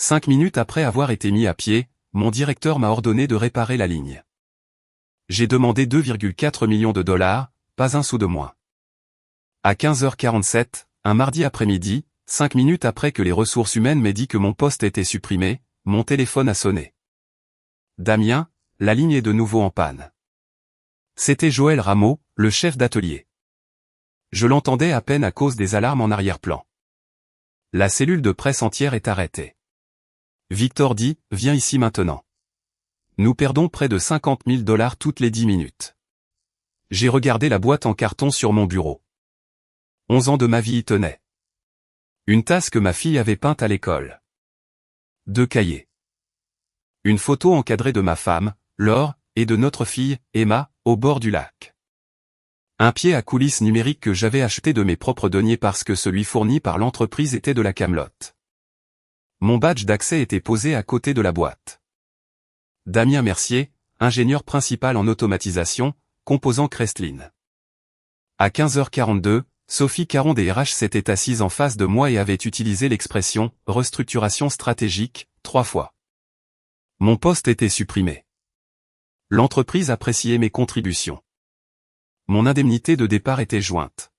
5 minutes après avoir été mis à pied, mon directeur m'a ordonné de réparer la ligne. J'ai demandé 2,4 millions de dollars, pas un sou de moins. À 15h47, un mardi après-midi, 5 minutes après que les ressources humaines m'aient dit que mon poste était supprimé, mon téléphone a sonné. Damien, la ligne est de nouveau en panne. C'était Joël Rameau, le chef d'atelier. Je l'entendais à peine à cause des alarmes en arrière-plan. La cellule de presse entière est arrêtée. Victor dit, viens ici maintenant. Nous perdons près de 50 000 dollars toutes les 10 minutes. J'ai regardé la boîte en carton sur mon bureau. 11 ans de ma vie y tenaient. Une tasse que ma fille avait peinte à l'école. 2 cahiers. Une photo encadrée de ma femme, Laure, et de notre fille, Emma, au bord du lac. Un pied à coulisses numérique que j'avais acheté de mes propres deniers parce que celui fourni par l'entreprise était de la camelote. Mon badge d'accès était posé à côté de la boîte. Damien Mercier, ingénieur principal en automatisation, composant Crestlin. À 15h42, Sophie Caron des RH s'était assise en face de moi et avait utilisé l'expression « restructuration stratégique » 3 fois. Mon poste était supprimé. L'entreprise appréciait mes contributions. Mon indemnité de départ était jointe.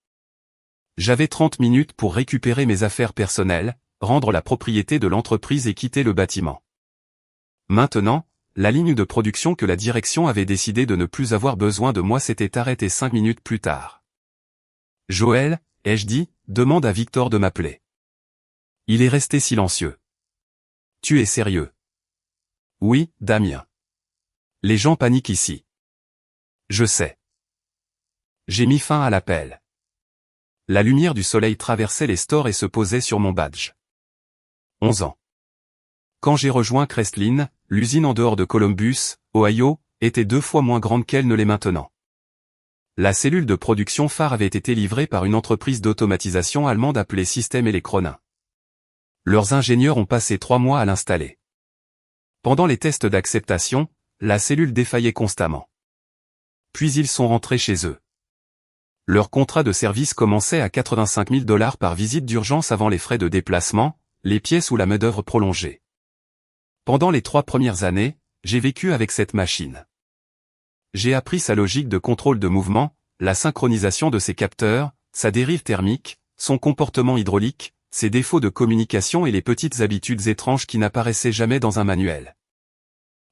J'avais 30 minutes pour récupérer mes affaires personnelles, rendre la propriété de l'entreprise et quitter le bâtiment. Maintenant, la ligne de production que la direction avait décidé de ne plus avoir besoin de moi s'était arrêtée 5 minutes plus tard. Joël, ai-je dit, demande à Victor de m'appeler. Il est resté silencieux. Tu es sérieux? Oui, Damien. Les gens paniquent ici. Je sais. J'ai mis fin à l'appel. La lumière du soleil traversait les stores et se posait sur mon badge. 11 ans. Quand j'ai rejoint Crestlin, l'usine en dehors de Columbus, Ohio, était 2 fois moins grande qu'elle ne l'est maintenant. La cellule de production phare avait été livrée par une entreprise d'automatisation allemande appelée System Elektronin. Leurs ingénieurs ont passé 3 mois à l'installer. Pendant les tests d'acceptation, la cellule défaillait constamment. Puis ils sont rentrés chez eux. Leur contrat de service commençait à 85 000 dollars par visite d'urgence avant les frais de déplacement, les pièces ou la main-d'œuvre prolongée. Pendant les 3 premières années, j'ai vécu avec cette machine. J'ai appris sa logique de contrôle de mouvement, la synchronisation de ses capteurs, sa dérive thermique, son comportement hydraulique, ses défauts de communication et les petites habitudes étranges qui n'apparaissaient jamais dans un manuel.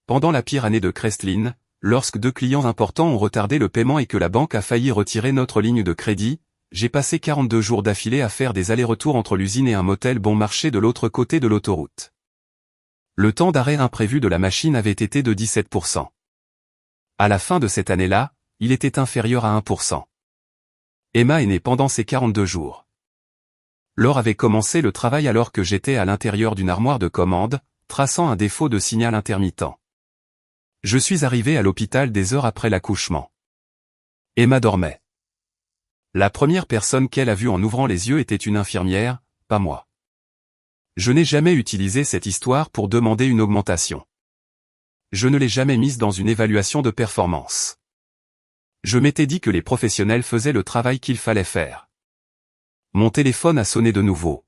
Pendant la pire année de Crestlin, lorsque 2 clients importants ont retardé le paiement et que la banque a failli retirer notre ligne de crédit, j'ai passé 42 jours d'affilée à faire des allers-retours entre l'usine et un motel bon marché de l'autre côté de l'autoroute. Le temps d'arrêt imprévu de la machine avait été de 17%. À la fin de cette année-là, il était inférieur à 1%. Emma est née pendant ces 42 jours. Laure avait commencé le travail alors que j'étais à l'intérieur d'une armoire de commande, traçant un défaut de signal intermittent. Je suis arrivé à l'hôpital des heures après l'accouchement. Emma dormait. La première personne qu'elle a vue en ouvrant les yeux était une infirmière, pas moi. Je n'ai jamais utilisé cette histoire pour demander une augmentation. Je ne l'ai jamais mise dans une évaluation de performance. Je m'étais dit que les professionnels faisaient le travail qu'il fallait faire. Mon téléphone a sonné de nouveau.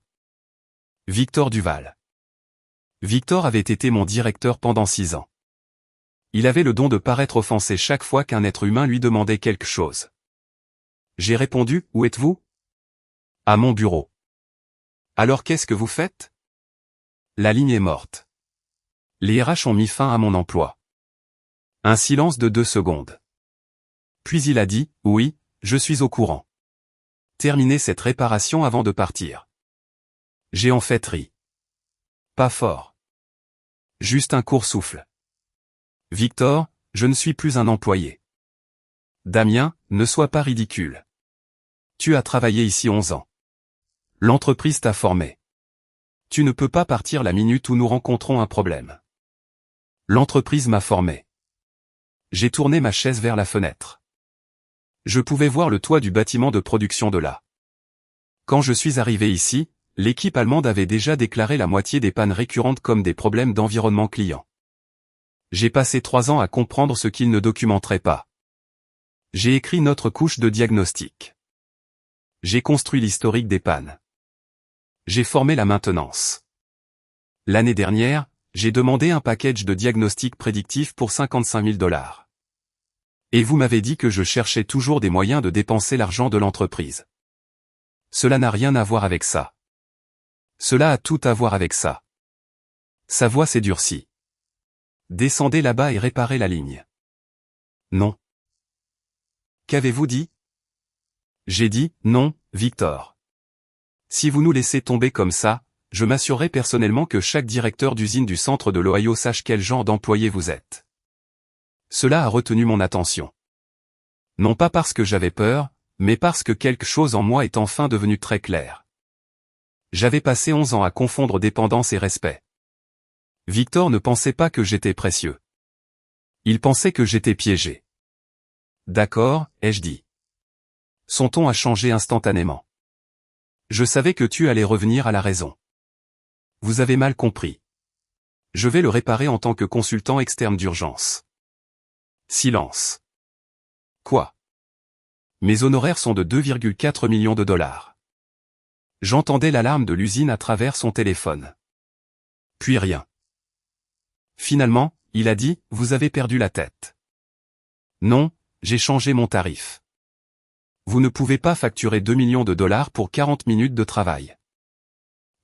Victor Duval. Victor avait été mon directeur pendant 6 ans. Il avait le don de paraître offensé chaque fois qu'un être humain lui demandait quelque chose. J'ai répondu, où êtes-vous? À mon bureau. Alors qu'est-ce que vous faites? La ligne est morte. Les RH ont mis fin à mon emploi. Un silence de 2 secondes. Puis il a dit, oui, je suis au courant. Terminez cette réparation avant de partir. J'ai en fait ri. Pas fort. Juste un court souffle. Victor, je ne suis plus un employé. Damien, ne sois pas ridicule. Tu as travaillé ici 11 ans. L'entreprise t'a formé. Tu ne peux pas partir la minute où nous rencontrons un problème. L'entreprise m'a formé. J'ai tourné ma chaise vers la fenêtre. Je pouvais voir le toit du bâtiment de production de là. Quand je suis arrivé ici, l'équipe allemande avait déjà déclaré la moitié des pannes récurrentes comme des problèmes d'environnement client. J'ai passé 3 ans à comprendre ce qu'ils ne documenteraient pas. J'ai écrit notre couche de diagnostic. J'ai construit l'historique des pannes. J'ai formé la maintenance. L'année dernière, j'ai demandé un package de diagnostic prédictif pour 55 000 $. Et vous m'avez dit que je cherchais toujours des moyens de dépenser l'argent de l'entreprise. Cela n'a rien à voir avec ça. Cela a tout à voir avec ça. Sa voix s'est durcie. Descendez là-bas et réparez la ligne. Non. Qu'avez-vous dit? J'ai dit, non, Victor. Si vous nous laissez tomber comme ça, je m'assurerai personnellement que chaque directeur d'usine du centre de l'Ohio sache quel genre d'employé vous êtes. Cela a retenu mon attention. Non pas parce que j'avais peur, mais parce que quelque chose en moi est enfin devenu très clair. J'avais passé 11 ans à confondre dépendance et respect. Victor ne pensait pas que j'étais précieux. Il pensait que j'étais piégé. D'accord, ai-je dit. Son ton a changé instantanément. Je savais que tu allais revenir à la raison. Vous avez mal compris. Je vais le réparer en tant que consultant externe d'urgence. Silence. Quoi? Mes honoraires sont de 2,4 millions de $. J'entendais l'alarme de l'usine à travers son téléphone. Puis rien. Finalement, il a dit, vous avez perdu la tête. Non, j'ai changé mon tarif. Vous ne pouvez pas facturer 2 millions de $ pour 40 minutes de travail.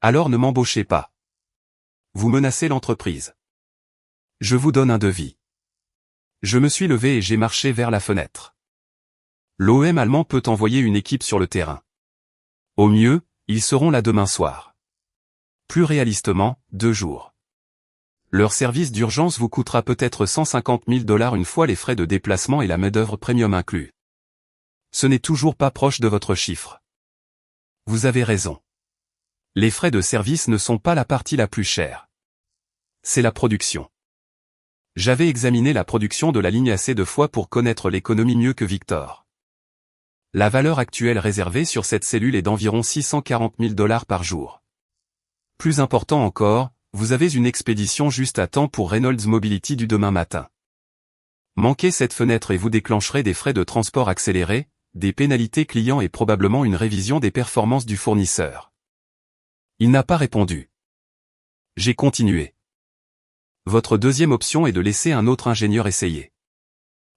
Alors ne m'embauchez pas. Vous menacez l'entreprise. Je vous donne un devis. Je me suis levé et j'ai marché vers la fenêtre. L'OM allemand peut envoyer une équipe sur le terrain. Au mieux, ils seront là demain soir. Plus réalistement, 2 jours. Leur service d'urgence vous coûtera peut-être 150 000 $ une fois les frais de déplacement et la main-d'œuvre premium inclus. Ce n'est toujours pas proche de votre chiffre. Vous avez raison. Les frais de service ne sont pas la partie la plus chère. C'est la production. J'avais examiné la production de la ligne assez de fois pour connaître l'économie mieux que Victor. La valeur actuelle réservée sur cette cellule est d'environ 640 000 $ par jour. Plus important encore, vous avez une expédition juste à temps pour Reynolds Mobility du demain matin. Manquez cette fenêtre et vous déclencherez des frais de transport accélérés, des pénalités clients et probablement une révision des performances du fournisseur. Il n'a pas répondu. J'ai continué. Votre deuxième option est de laisser un autre ingénieur essayer.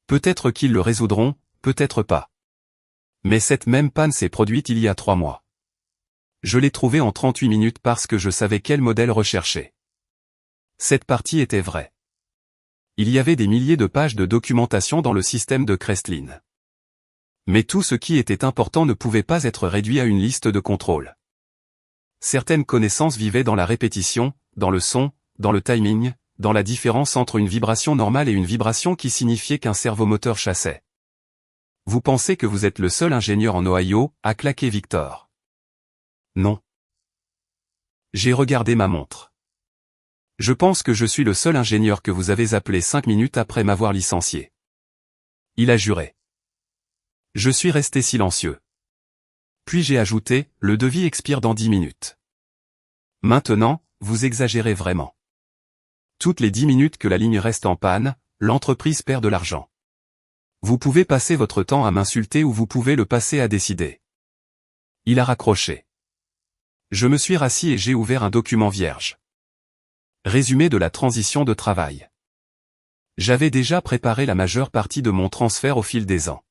Peut-être qu'ils le résoudront, peut-être pas. Mais cette même panne s'est produite il y a 3 mois. Je l'ai trouvée en 38 minutes parce que je savais quel modèle rechercher. Cette partie était vraie. Il y avait des milliers de pages de documentation dans le système de Crestlin. Mais tout ce qui était important ne pouvait pas être réduit à une liste de contrôle. Certaines connaissances vivaient dans la répétition, dans le son, dans le timing, dans la différence entre une vibration normale et une vibration qui signifiait qu'un servomoteur chassait. Vous pensez que vous êtes le seul ingénieur en Ohio, a claqué Victor. Non. J'ai regardé ma montre. Je pense que je suis le seul ingénieur que vous avez appelé 5 minutes après m'avoir licencié. Il a juré. Je suis resté silencieux. Puis j'ai ajouté, le devis expire dans 10 minutes. Maintenant, vous exagérez vraiment. Toutes les 10 minutes que la ligne reste en panne, l'entreprise perd de l'argent. Vous pouvez passer votre temps à m'insulter ou vous pouvez le passer à décider. Il a raccroché. Je me suis rassis et j'ai ouvert un document vierge. Résumé de la transition de travail. J'avais déjà préparé la majeure partie de mon transfert au fil des ans.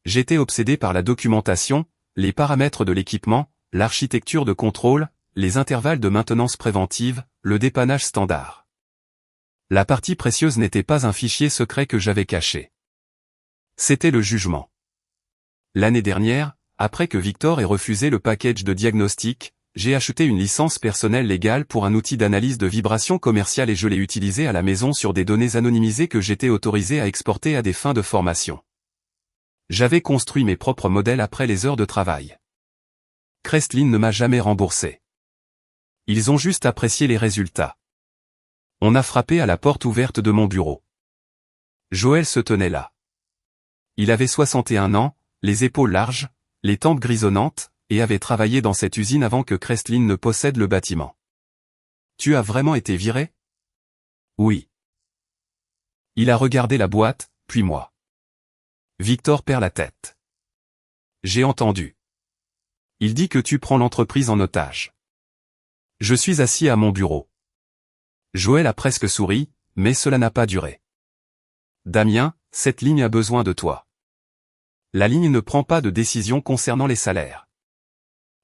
J'étais obsédé par la documentation, les paramètres de l'équipement, l'architecture de contrôle, les intervalles de maintenance préventive, le dépannage standard. La partie précieuse n'était pas un fichier secret que j'avais caché. C'était le jugement. L'année dernière, après que Victor ait refusé le package de diagnostic, j'ai acheté une licence personnelle légale pour un outil d'analyse de vibrations commerciale et je l'ai utilisé à la maison sur des données anonymisées que j'étais autorisé à exporter à des fins de formation. J'avais construit mes propres modèles après les heures de travail. Crestlin ne m'a jamais remboursé. Ils ont juste apprécié les résultats. On a frappé à la porte ouverte de mon bureau. Joël se tenait là. Il avait 61 ans, les épaules larges, les tempes grisonnantes, et avait travaillé dans cette usine avant que Crestlin ne possède le bâtiment. Tu as vraiment été viré? Oui. Il a regardé la boîte, puis moi. Victor perd la tête. J'ai entendu. Il dit que tu prends l'entreprise en otage. Je suis assis à mon bureau. Joël a presque souri, mais cela n'a pas duré. Damien, cette ligne a besoin de toi. La ligne ne prend pas de décision concernant les salaires.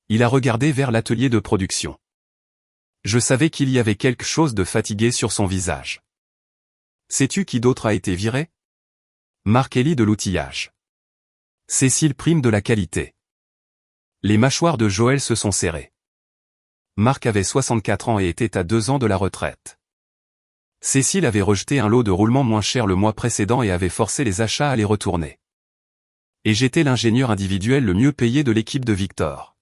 Il a regardé vers l'atelier de production. Je savais qu'il y avait quelque chose de fatigué sur son visage. Sais-tu qui d'autre a été viré? Marc Elie de l'outillage. Cécile Prime de la qualité. Les mâchoires de Joël se sont serrées. Marc avait 64 ans et était à 2 ans de la retraite. Cécile avait rejeté un lot de roulement moins cher le mois précédent et avait forcé les achats à les retourner. Et j'étais l'ingénieur individuel le mieux payé de l'équipe de Victor.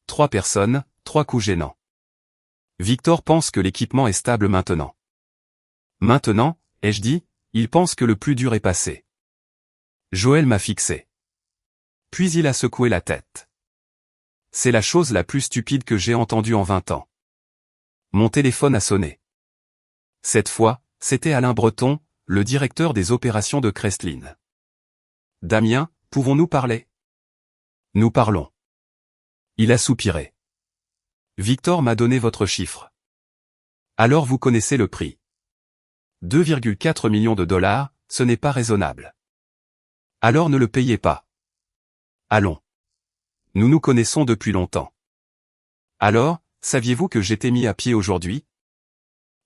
3 personnes, 3 coups gênants. Victor pense que l'équipement est stable maintenant. Maintenant, ai-je dit, il pense que le plus dur est passé. Joël m'a fixé. Puis il a secoué la tête. C'est la chose la plus stupide que j'ai entendue en 20 ans. Mon téléphone a sonné. Cette fois, c'était Alain Breton, le directeur des opérations de Crestlin. Damien, pouvons-nous parler? Nous parlons. Il a soupiré. Victor m'a donné votre chiffre. Alors vous connaissez le prix. 2,4 millions de dollars, ce n'est pas raisonnable. Alors ne le payez pas. Allons. Nous nous connaissons depuis longtemps. Alors, saviez-vous que j'étais mis à pied aujourd'hui?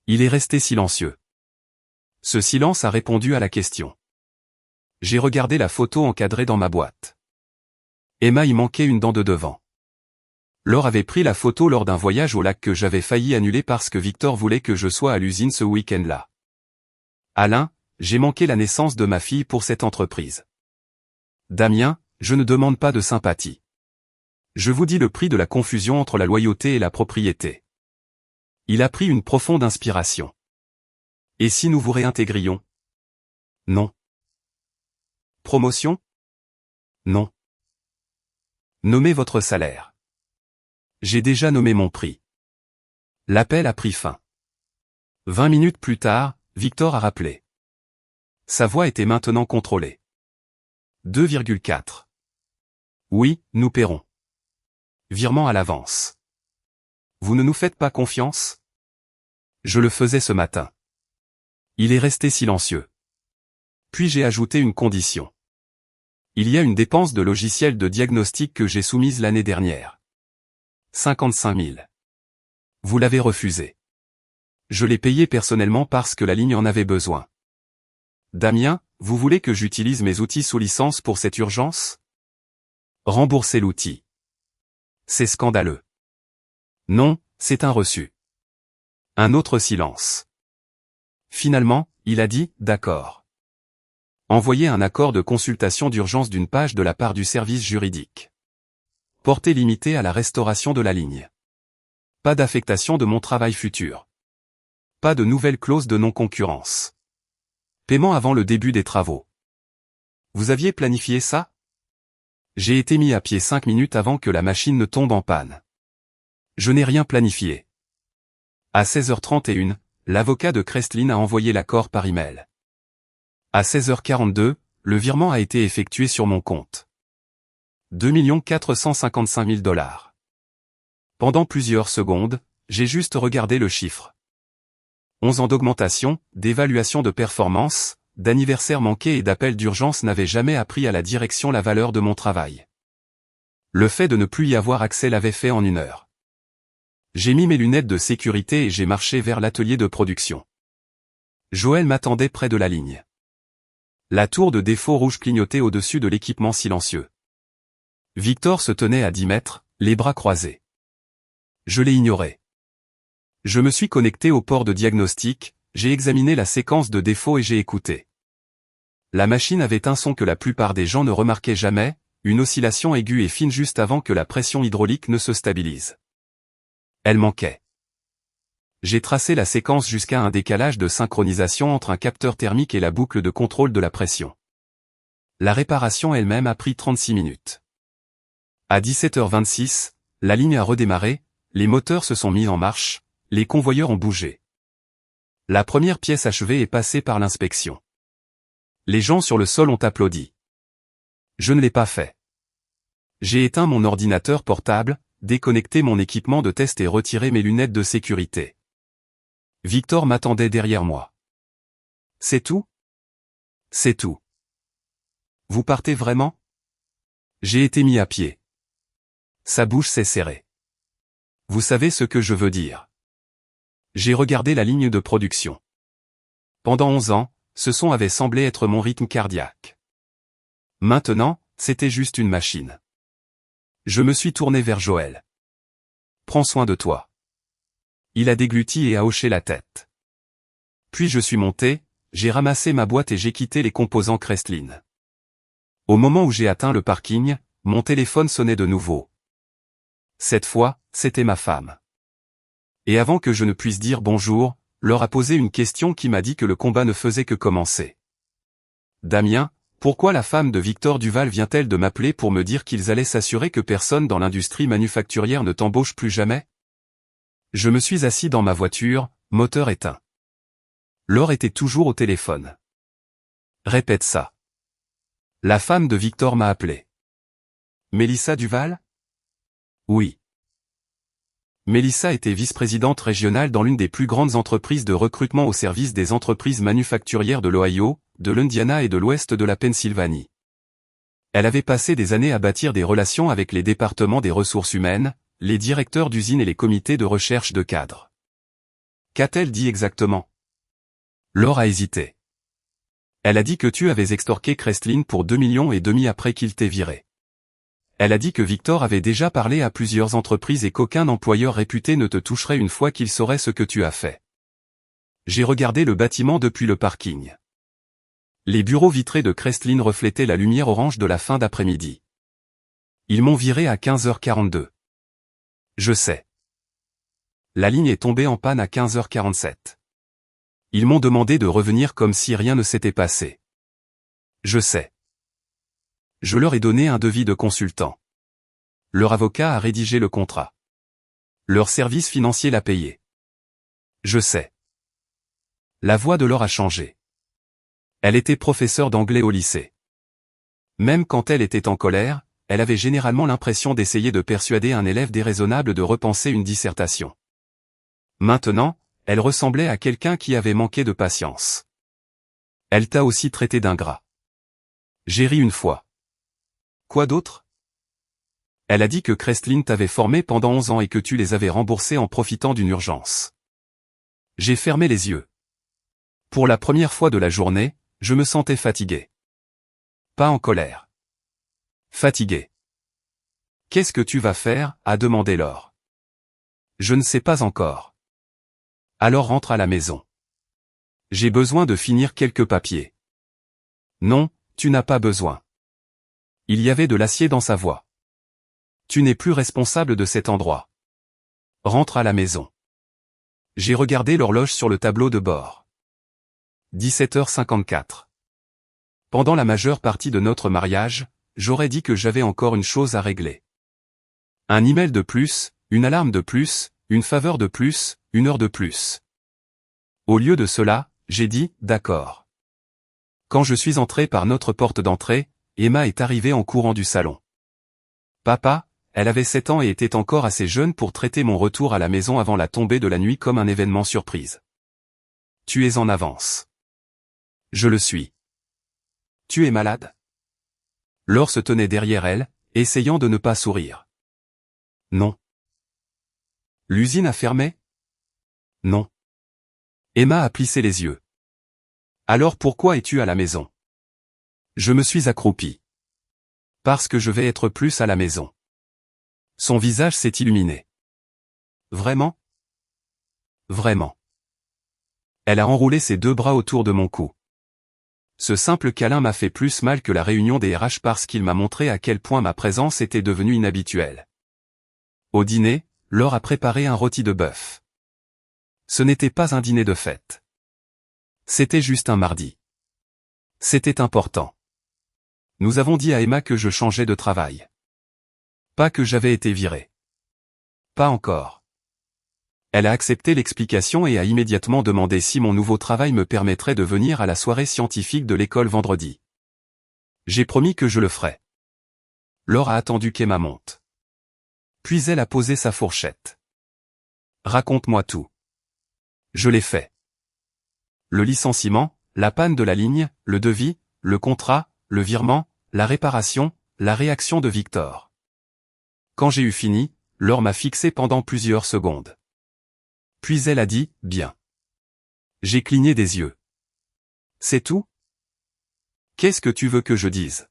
Il est resté silencieux. Ce silence a répondu à la question. J'ai regardé la photo encadrée dans ma boîte. Emma y manquait une dent de devant. Laure avait pris la photo lors d'un voyage au lac que j'avais failli annuler parce que Victor voulait que je sois à l'usine ce week-end-là. Alain, j'ai manqué la naissance de ma fille pour cette entreprise. Damien, je ne demande pas de sympathie. Je vous dis le prix de la confusion entre la loyauté et la propriété. Il a pris une profonde inspiration. Et si nous vous réintégrions? Non. Promotion? Non. Nommez votre salaire. J'ai déjà nommé mon prix. L'appel a pris fin. 20 minutes plus tard, Victor a rappelé. Sa voix était maintenant contrôlée. 2,4. Oui, nous paierons. Virement à l'avance. Vous ne nous faites pas confiance? Je le faisais ce matin. Il est resté silencieux. Puis j'ai ajouté une condition. Il y a une dépense de logiciel de diagnostic que j'ai soumise l'année dernière. 55 000. Vous l'avez refusé. Je l'ai payé personnellement parce que la ligne en avait besoin. Damien, vous voulez que j'utilise mes outils sous licence pour cette urgence? Remboursez l'outil. C'est scandaleux. Non, c'est un reçu. Un autre silence. Finalement, il a dit, d'accord. Envoyez un accord de consultation d'urgence d'une page de la part du service juridique. Portée limitée à la restauration de la ligne. Pas d'affectation de mon travail futur. Pas de nouvelle clause de non-concurrence. Paiement avant le début des travaux. Vous aviez planifié ça? J'ai été mis à pied 5 minutes avant que la machine ne tombe en panne. Je n'ai rien planifié. À 16h31, l'avocat de Crestlin a envoyé l'accord par email. À 16h42, le virement a été effectué sur mon compte. 2 455 000 dollars. Pendant plusieurs secondes, j'ai juste regardé le chiffre. 11 ans d'augmentation, d'évaluation de performance, d'anniversaire manqué et d'appel d'urgence n'avaient jamais appris à la direction la valeur de mon travail. Le fait de ne plus y avoir accès l'avait fait en 1 heure. J'ai mis mes lunettes de sécurité et j'ai marché vers l'atelier de production. Joël m'attendait près de la ligne. La tour de défaut rouge clignotait au-dessus de l'équipement silencieux. Victor se tenait à 10 mètres, les bras croisés. Je l'ai ignoré. Je me suis connecté au port de diagnostic, j'ai examiné la séquence de défauts et j'ai écouté. La machine avait un son que la plupart des gens ne remarquaient jamais, une oscillation aiguë et fine juste avant que la pression hydraulique ne se stabilise. Elle manquait. J'ai tracé la séquence jusqu'à un décalage de synchronisation entre un capteur thermique et la boucle de contrôle de la pression. La réparation elle-même a pris 36 minutes. À 17h26, la ligne a redémarré, les moteurs se sont mis en marche, les convoyeurs ont bougé. La première pièce achevée est passée par l'inspection. Les gens sur le sol ont applaudi. Je ne l'ai pas fait. J'ai éteint mon ordinateur portable, déconnecter mon équipement de test et retirer mes lunettes de sécurité. Victor m'attendait derrière moi. C'est tout? C'est tout. Vous partez vraiment? J'ai été mis à pied. Sa bouche s'est serrée. Vous savez ce que je veux dire. J'ai regardé la ligne de production. Pendant 11 ans, ce son avait semblé être mon rythme cardiaque. Maintenant, c'était juste une machine. Je me suis tourné vers Joël. Prends soin de toi. Il a dégluti et a hoché la tête. Puis je suis monté, j'ai ramassé ma boîte et j'ai quitté les composants Crestlin. Au moment où j'ai atteint le parking, mon téléphone sonnait de nouveau. Cette fois, c'était ma femme. Et avant que je ne puisse dire bonjour, Laure a posé une question qui m'a dit que le combat ne faisait que commencer. Damien, pourquoi la femme de Victor Duval vient-elle de m'appeler pour me dire qu'ils allaient s'assurer que personne dans l'industrie manufacturière ne t'embauche plus jamais? Je me suis assis dans ma voiture, moteur éteint. Laure était toujours au téléphone. Répète ça. La femme de Victor m'a appelé. Mélissa Duval? Oui. Mélissa était vice-présidente régionale dans l'une des plus grandes entreprises de recrutement au service des entreprises manufacturières de l'Ohio, de l'Indiana et de l'ouest de la Pennsylvanie. Elle avait passé des années à bâtir des relations avec les départements des ressources humaines, les directeurs d'usines et les comités de recherche de cadres. Qu'a-t-elle dit exactement? Laure a hésité. Elle a dit que tu avais extorqué Crestlin pour 2,5 millions après qu'il t'ait viré. Elle a dit que Victor avait déjà parlé à plusieurs entreprises et qu'aucun employeur réputé ne te toucherait une fois qu'il saurait ce que tu as fait. J'ai regardé le bâtiment depuis le parking. Les bureaux vitrés de Crestlin reflétaient la lumière orange de la fin d'après-midi. Ils m'ont viré à 15h42. Je sais. La ligne est tombée en panne à 15h47. Ils m'ont demandé de revenir comme si rien ne s'était passé. Je sais. Je leur ai donné un devis de consultant. Leur avocat a rédigé le contrat. Leur service financier l'a payé. Je sais. La voix de Laure a changé. Elle était professeure d'anglais au lycée. Même quand elle était en colère, elle avait généralement l'impression d'essayer de persuader un élève déraisonnable de repenser une dissertation. Maintenant, elle ressemblait à quelqu'un qui avait manqué de patience. Elle t'a aussi traité d'ingrat. J'ai ri une fois. Quoi d'autre? Elle a dit que Crestlin t'avait formé pendant 11 ans et que tu les avais remboursés en profitant d'une urgence. J'ai fermé les yeux. Pour la première fois de la journée, je me sentais fatigué. Pas en colère. Fatigué. Qu'est-ce que tu vas faire? A demandé Laure. Je ne sais pas encore. Alors rentre à la maison. J'ai besoin de finir quelques papiers. Non, tu n'as pas besoin. Il y avait de l'acier dans sa voix. Tu n'es plus responsable de cet endroit. Rentre à la maison. J'ai regardé l'horloge sur le tableau de bord. 17h54. Pendant la majeure partie de notre mariage, j'aurais dit que j'avais encore une chose à régler. Un email de plus, une alarme de plus, une faveur de plus, une heure de plus. Au lieu de cela, j'ai dit, d'accord. Quand je suis entré par notre porte d'entrée, Emma est arrivée en courant du salon. Papa, elle avait 7 ans et était encore assez jeune pour traiter mon retour à la maison avant la tombée de la nuit comme un événement surprise. Tu es en avance. Je le suis. Tu es malade? Laure se tenait derrière elle, essayant de ne pas sourire. Non. L'usine a fermé? Non. Emma a plissé les yeux. Alors pourquoi es-tu à la maison? Je me suis accroupi. Parce que je vais être plus à la maison. Son visage s'est illuminé. Vraiment? Vraiment. Elle a enroulé ses 2 bras autour de mon cou. Ce simple câlin m'a fait plus mal que la réunion des RH parce qu'il m'a montré à quel point ma présence était devenue inhabituelle. Au dîner, Laure a préparé un rôti de bœuf. Ce n'était pas un dîner de fête. C'était juste un mardi. C'était important. Nous avons dit à Emma que je changeais de travail. Pas que j'avais été viré. Pas encore. Elle a accepté l'explication et a immédiatement demandé si mon nouveau travail me permettrait de venir à la soirée scientifique de l'école vendredi. J'ai promis que je le ferais. Laure a attendu qu'Emma monte. Puis elle a posé sa fourchette. Raconte-moi tout. Je l'ai fait. Le licenciement, la panne de la ligne, le devis, le contrat, le virement, la réparation, la réaction de Victor. Quand j'ai eu fini, Laure m'a fixé pendant plusieurs secondes. Puis elle a dit, bien. J'ai cligné des yeux. C'est tout? Qu'est-ce que tu veux que je dise?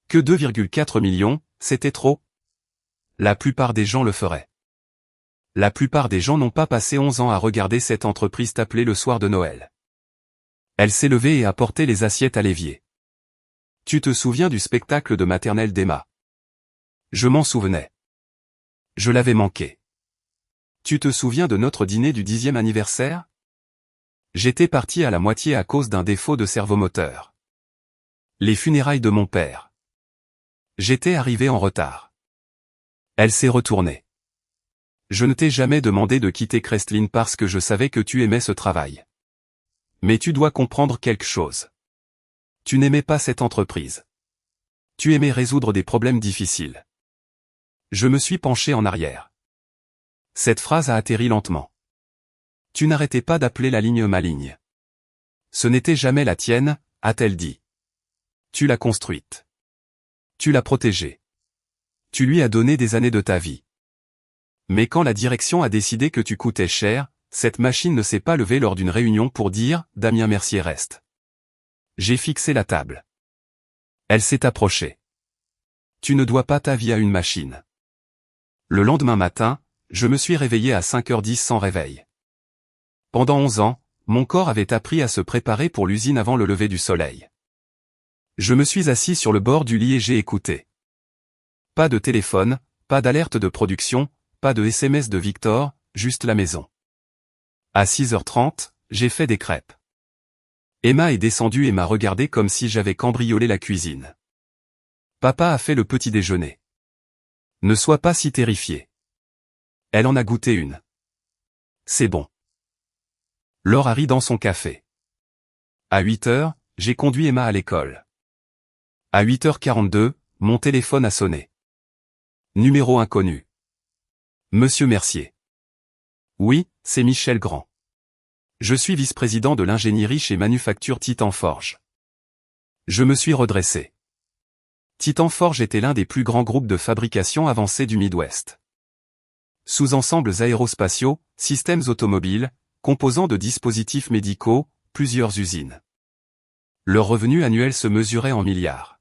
Que 2,4 millions, c'était trop? La plupart des gens le feraient. La plupart des gens n'ont pas passé 11 ans à regarder cette entreprise t'appeler le soir de Noël. Elle s'est levée et a porté les assiettes à l'évier. Tu te souviens du spectacle de maternelle d'Emma? Je m'en souvenais. Je l'avais manqué. Tu te souviens de notre dîner du 10e anniversaire? J'étais parti à la moitié à cause d'un défaut de servomoteur. Les funérailles de mon père. J'étais arrivé en retard. Elle s'est retournée. Je ne t'ai jamais demandé de quitter Crestlin parce que je savais que tu aimais ce travail. Mais tu dois comprendre quelque chose. Tu n'aimais pas cette entreprise. Tu aimais résoudre des problèmes difficiles. Je me suis penché en arrière. Cette phrase a atterri lentement. Tu n'arrêtais pas d'appeler la ligne ma ligne. Ce n'était jamais la tienne, a-t-elle dit. Tu l'as construite. Tu l'as protégée. Tu lui as donné des années de ta vie. Mais quand la direction a décidé que tu coûtais cher, cette machine ne s'est pas levée lors d'une réunion pour dire « Damien Mercier reste ». J'ai fixé la table. Elle s'est approchée. Tu ne dois pas ta vie à une machine. Le lendemain matin, je me suis réveillé à 5h10 sans réveil. Pendant 11 ans, mon corps avait appris à se préparer pour l'usine avant le lever du soleil. Je me suis assis sur le bord du lit et j'ai écouté. Pas de téléphone, pas d'alerte de production, pas de SMS de Victor, juste la maison. À 6h30, j'ai fait des crêpes. Emma est descendue et m'a regardé comme si j'avais cambriolé la cuisine. Papa a fait le petit déjeuner. Ne sois pas si terrifié. Elle en a goûté une. C'est bon. Laure a ri dans son café. À 8h, j'ai conduit Emma à l'école. À 8h42, mon téléphone a sonné. Numéro inconnu. Monsieur Mercier. Oui, c'est Michel Grand. Je suis vice-président de l'ingénierie chez Manufacture Titan Forge. Je me suis redressé. Titan Forge était l'un des plus grands groupes de fabrication avancés du Midwest. Sous-ensembles aérospatiaux, systèmes automobiles, composants de dispositifs médicaux, plusieurs usines. Leur revenu annuel se mesurait en milliards.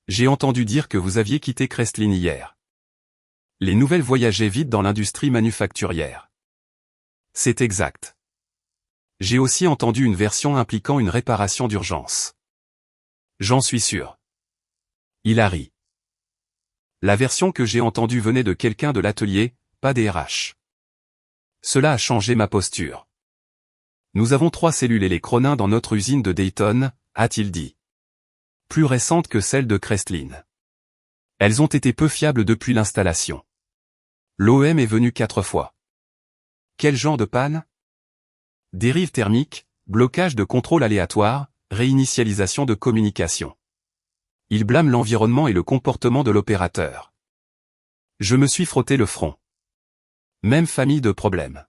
J'ai entendu dire que vous aviez quitté Crestlin hier. Les nouvelles voyageaient vite dans l'industrie manufacturière. C'est exact. J'ai aussi entendu une version impliquant une réparation d'urgence. J'en suis sûr. Il a ri. La version que j'ai entendue venait de quelqu'un de l'atelier, pas des RH. Cela a changé ma posture. Nous avons 3 cellules électronins dans notre usine de Dayton, a-t-il dit. Plus récentes que celles de Crestlin. Elles ont été peu fiables depuis l'installation. L'OM est venu 4 fois. Quel genre de panne? Dérive thermique, blocage de contrôle aléatoire, réinitialisation de communication. Il blâme l'environnement et le comportement de l'opérateur. Je me suis frotté le front. Même famille de problèmes.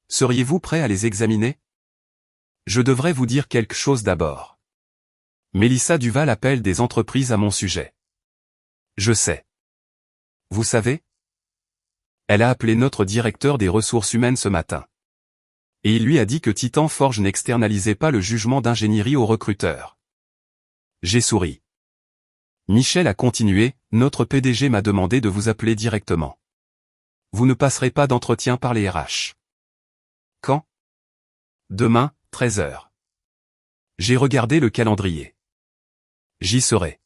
Seriez-vous prêt à les examiner? Je devrais vous dire quelque chose d'abord. Mélissa Duval appelle des entreprises à mon sujet. Je sais. Vous savez? Elle a appelé notre directeur des ressources humaines ce matin. Et il lui a dit que Titan Forge n'externalisait pas le jugement d'ingénierie aux recruteurs. J'ai souri. Michel a continué, notre PDG m'a demandé de vous appeler directement. Vous ne passerez pas d'entretien par les RH. Quand? Demain, 13h. J'ai regardé le calendrier. J'y serai.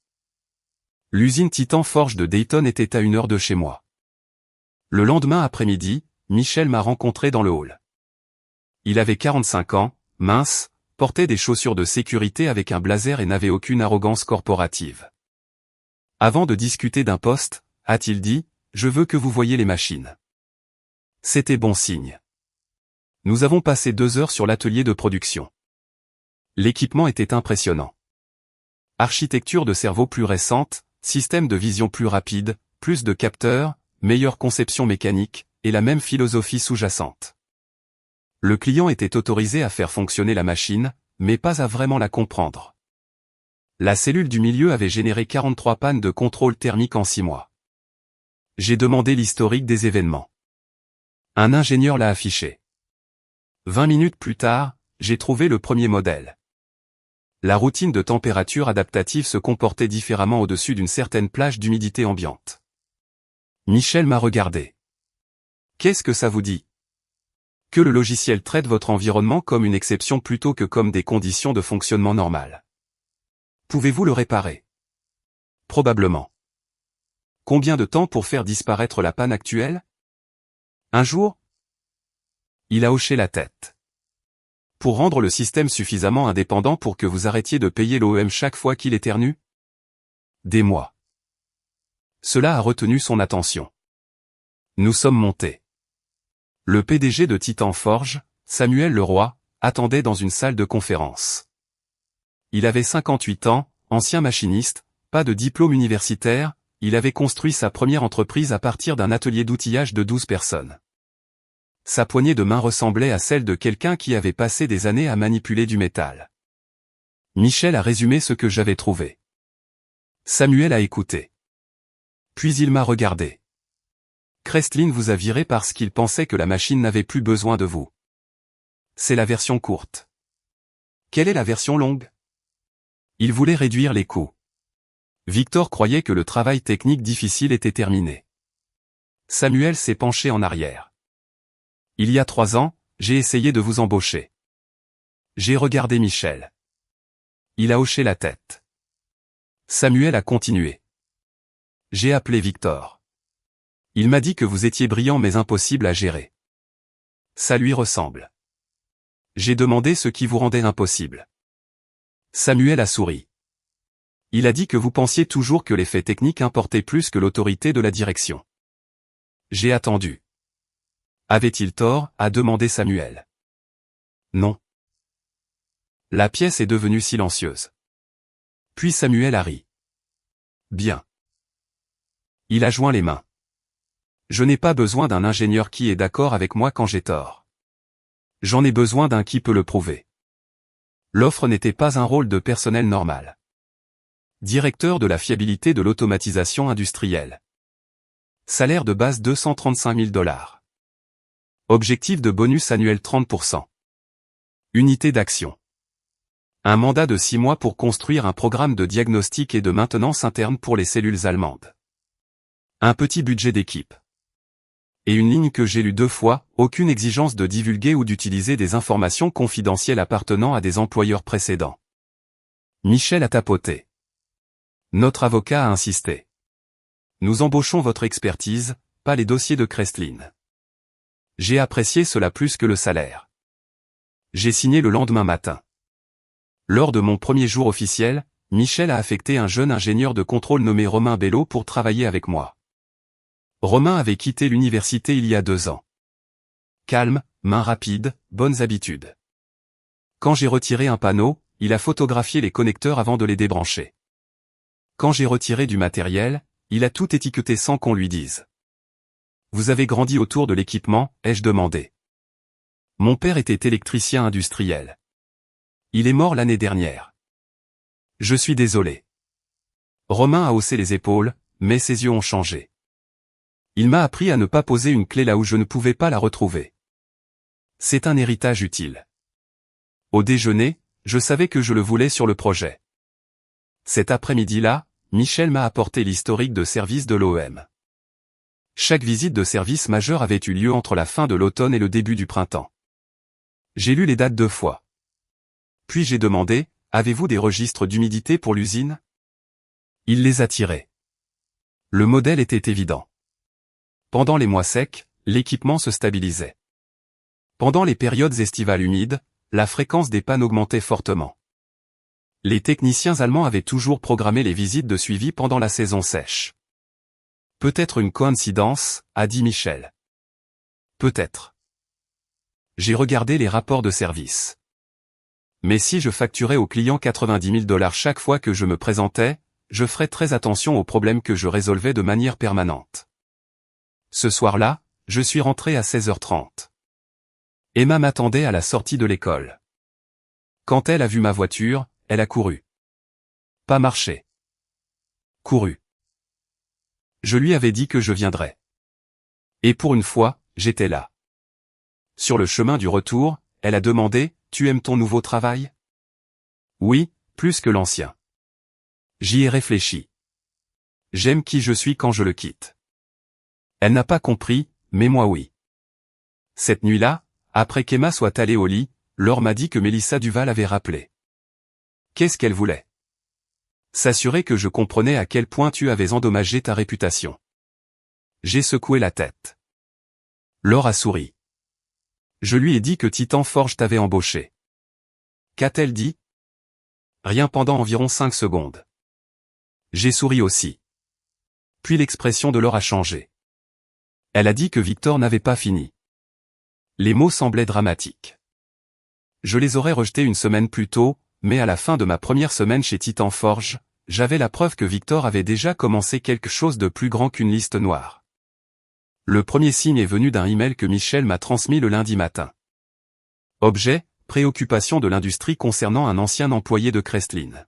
L'usine Titan Forge de Dayton était à 1 heure de chez moi. Le lendemain après-midi, Michel m'a rencontré dans le hall. Il avait 45 ans, mince, portait des chaussures de sécurité avec un blazer et n'avait aucune arrogance corporative. Avant de discuter d'un poste, a-t-il dit, je veux que vous voyiez les machines. C'était bon signe. Nous avons passé 2 heures sur l'atelier de production. L'équipement était impressionnant. Architecture de cerveau plus récente, système de vision plus rapide, plus de capteurs, meilleure conception mécanique, et la même philosophie sous-jacente. Le client était autorisé à faire fonctionner la machine, mais pas à vraiment la comprendre. La cellule du milieu avait généré 43 pannes de contrôle thermique en 6 mois. J'ai demandé l'historique des événements. Un ingénieur l'a affiché. 20 minutes plus tard, j'ai trouvé le premier modèle. La routine de température adaptative se comportait différemment au-dessus d'une certaine plage d'humidité ambiante. Michel m'a regardé. Qu'est-ce que ça vous dit? Que le logiciel traite votre environnement comme une exception plutôt que comme des conditions de fonctionnement normales. Pouvez-vous le réparer? Probablement. Combien de temps pour faire disparaître la panne actuelle? Un jour? Il a hoché la tête. Pour rendre le système suffisamment indépendant pour que vous arrêtiez de payer l'OEM chaque fois qu'il éternue? Des mois. Cela a retenu son attention. Nous sommes montés. Le PDG de Titan Forge, Samuel Leroy, attendait dans une salle de conférence. Il avait 58 ans, ancien machiniste, pas de diplôme universitaire, il avait construit sa première entreprise à partir d'un atelier d'outillage de 12 personnes. Sa poignée de main ressemblait à celle de quelqu'un qui avait passé des années à manipuler du métal. Michel a résumé ce que j'avais trouvé. Samuel a écouté. Puis il m'a regardé. Crestlin vous a viré parce qu'il pensait que la machine n'avait plus besoin de vous. C'est la version courte. Quelle est la version longue? Il voulait réduire les coûts. Victor croyait que le travail technique difficile était terminé. Samuel s'est penché en arrière. Il y a 3 ans, j'ai essayé de vous embaucher. J'ai regardé Michel. Il a hoché la tête. Samuel a continué. J'ai appelé Victor. Il m'a dit que vous étiez brillant mais impossible à gérer. Ça lui ressemble. J'ai demandé ce qui vous rendait impossible. Samuel a souri. Il a dit que vous pensiez toujours que l'effet technique importait plus que l'autorité de la direction. J'ai attendu. Avait-il tort, a demandé Samuel. Non. La pièce est devenue silencieuse. Puis Samuel a ri. Bien. Il a joint les mains. Je n'ai pas besoin d'un ingénieur qui est d'accord avec moi quand j'ai tort. J'en ai besoin d'un qui peut le prouver. L'offre n'était pas un rôle de personnel normal. Directeur de la fiabilité de l'automatisation industrielle. Salaire de base $235 000. Objectif de bonus annuel 30%. Unité d'action. Un mandat de 6 mois pour construire un programme de diagnostic et de maintenance interne pour les cellules allemandes. Un petit budget d'équipe. Et une ligne que j'ai lue 2 fois, aucune exigence de divulguer ou d'utiliser des informations confidentielles appartenant à des employeurs précédents. Michel a tapoté. Notre avocat a insisté. Nous embauchons votre expertise, pas les dossiers de Crestlin. J'ai apprécié cela plus que le salaire. J'ai signé le lendemain matin. Lors de mon premier jour officiel, Michel a affecté un jeune ingénieur de contrôle nommé Romain Bello pour travailler avec moi. Romain avait quitté l'université il y a 2 ans. Calme, main rapide, bonnes habitudes. Quand j'ai retiré un panneau, il a photographié les connecteurs avant de les débrancher. Quand j'ai retiré du matériel, il a tout étiqueté sans qu'on lui dise. Vous avez grandi autour de l'équipement, ai-je demandé. Mon père était électricien industriel. Il est mort l'année dernière. Je suis désolé. Romain a haussé les épaules, mais ses yeux ont changé. Il m'a appris à ne pas poser une clé là où je ne pouvais pas la retrouver. C'est un héritage utile. Au déjeuner, je savais que je le voulais sur le projet. Cet après-midi-là, Michel m'a apporté l'historique de service de l'OEM. Chaque visite de service majeur avait eu lieu entre la fin de l'automne et le début du printemps. J'ai lu les dates 2 fois. Puis j'ai demandé, avez-vous des registres d'humidité pour l'usine? Il les a tirés. Le modèle était évident. Pendant les mois secs, l'équipement se stabilisait. Pendant les périodes estivales humides, la fréquence des pannes augmentait fortement. Les techniciens allemands avaient toujours programmé les visites de suivi pendant la saison sèche. Peut-être une coïncidence, a dit Michel. Peut-être. J'ai regardé les rapports de service. Mais si je facturais au client $90 000 chaque fois que je me présentais, je ferai très attention aux problèmes que je résolvais de manière permanente. Ce soir-là, je suis rentré à 16h30. Emma m'attendait à la sortie de l'école. Quand elle a vu ma voiture, elle a couru. Pas marché. Couru. Je lui avais dit que je viendrais. Et pour une fois, j'étais là. Sur le chemin du retour, elle a demandé, « Tu aimes ton nouveau travail ?» Oui, plus que l'ancien. J'y ai réfléchi. J'aime qui je suis quand je le quitte. Elle n'a pas compris, mais moi oui. Cette nuit-là, après qu'Emma soit allée au lit, Laure m'a dit que Mélissa Duval avait rappelé. Qu'est-ce qu'elle voulait? S'assurer que je comprenais à quel point tu avais endommagé ta réputation. J'ai secoué la tête. Laure a souri. Je lui ai dit que Titan Forge t'avait embauché. Qu'a-t-elle dit? Rien pendant environ 5 secondes. J'ai souri aussi. Puis l'expression de Laure a changé. Elle a dit que Victor n'avait pas fini. Les mots semblaient dramatiques. Je les aurais rejetés une semaine plus tôt, mais à la fin de ma première semaine chez Titan Forge, j'avais la preuve que Victor avait déjà commencé quelque chose de plus grand qu'une liste noire. Le premier signe est venu d'un email que Michel m'a transmis le lundi matin. Objet, préoccupation de l'industrie concernant un ancien employé de Crestlin.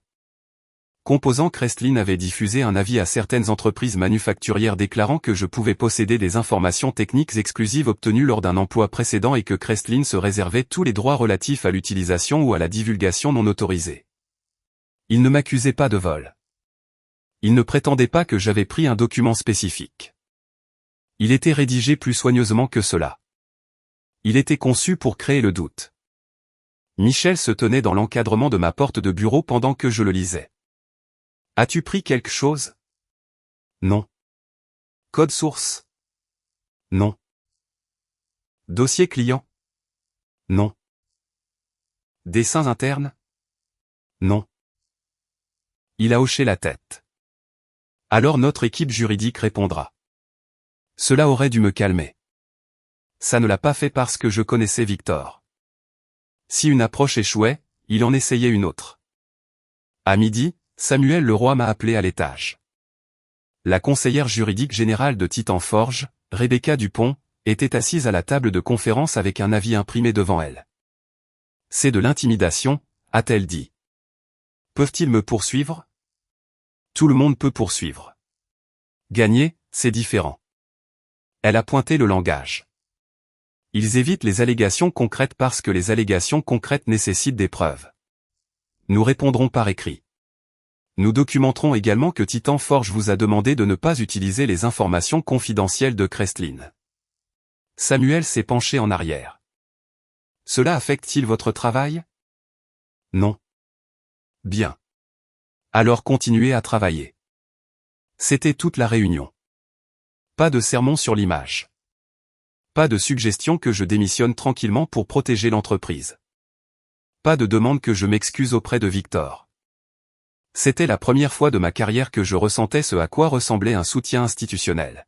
Composant Crestlin avait diffusé un avis à certaines entreprises manufacturières déclarant que je pouvais posséder des informations techniques exclusives obtenues lors d'un emploi précédent et que Crestlin se réservait tous les droits relatifs à l'utilisation ou à la divulgation non autorisée. Il ne m'accusait pas de vol. Il ne prétendait pas que j'avais pris un document spécifique. Il était rédigé plus soigneusement que cela. Il était conçu pour créer le doute. Michel se tenait dans l'encadrement de ma porte de bureau pendant que je le lisais. As-tu pris quelque chose? Non. Code source? Non. Dossier client? Non. Dessins internes? Non. Il a hoché la tête. Alors notre équipe juridique répondra. Cela aurait dû me calmer. Ça ne l'a pas fait parce que je connaissais Victor. Si une approche échouait, il en essayait une autre. À midi, Samuel Leroy m'a appelé à l'étage. La conseillère juridique générale de Titan Forge, Rebecca Dupont, était assise à la table de conférence avec un avis imprimé devant elle. C'est de l'intimidation, a-t-elle dit. Peuvent-ils me poursuivre? Tout le monde peut poursuivre. Gagner, c'est différent. Elle a pointé le langage. Ils évitent les allégations concrètes parce que les allégations concrètes nécessitent des preuves. Nous répondrons par écrit. Nous documenterons également que Titan Forge vous a demandé de ne pas utiliser les informations confidentielles de Crestlin. Samuel s'est penché en arrière. Cela affecte-t-il votre travail? Non. Bien. Alors continuez à travailler. C'était toute la réunion. Pas de sermon sur l'image. Pas de suggestion que je démissionne tranquillement pour protéger l'entreprise. Pas de demande que je m'excuse auprès de Victor. C'était la première fois de ma carrière que je ressentais ce à quoi ressemblait un soutien institutionnel.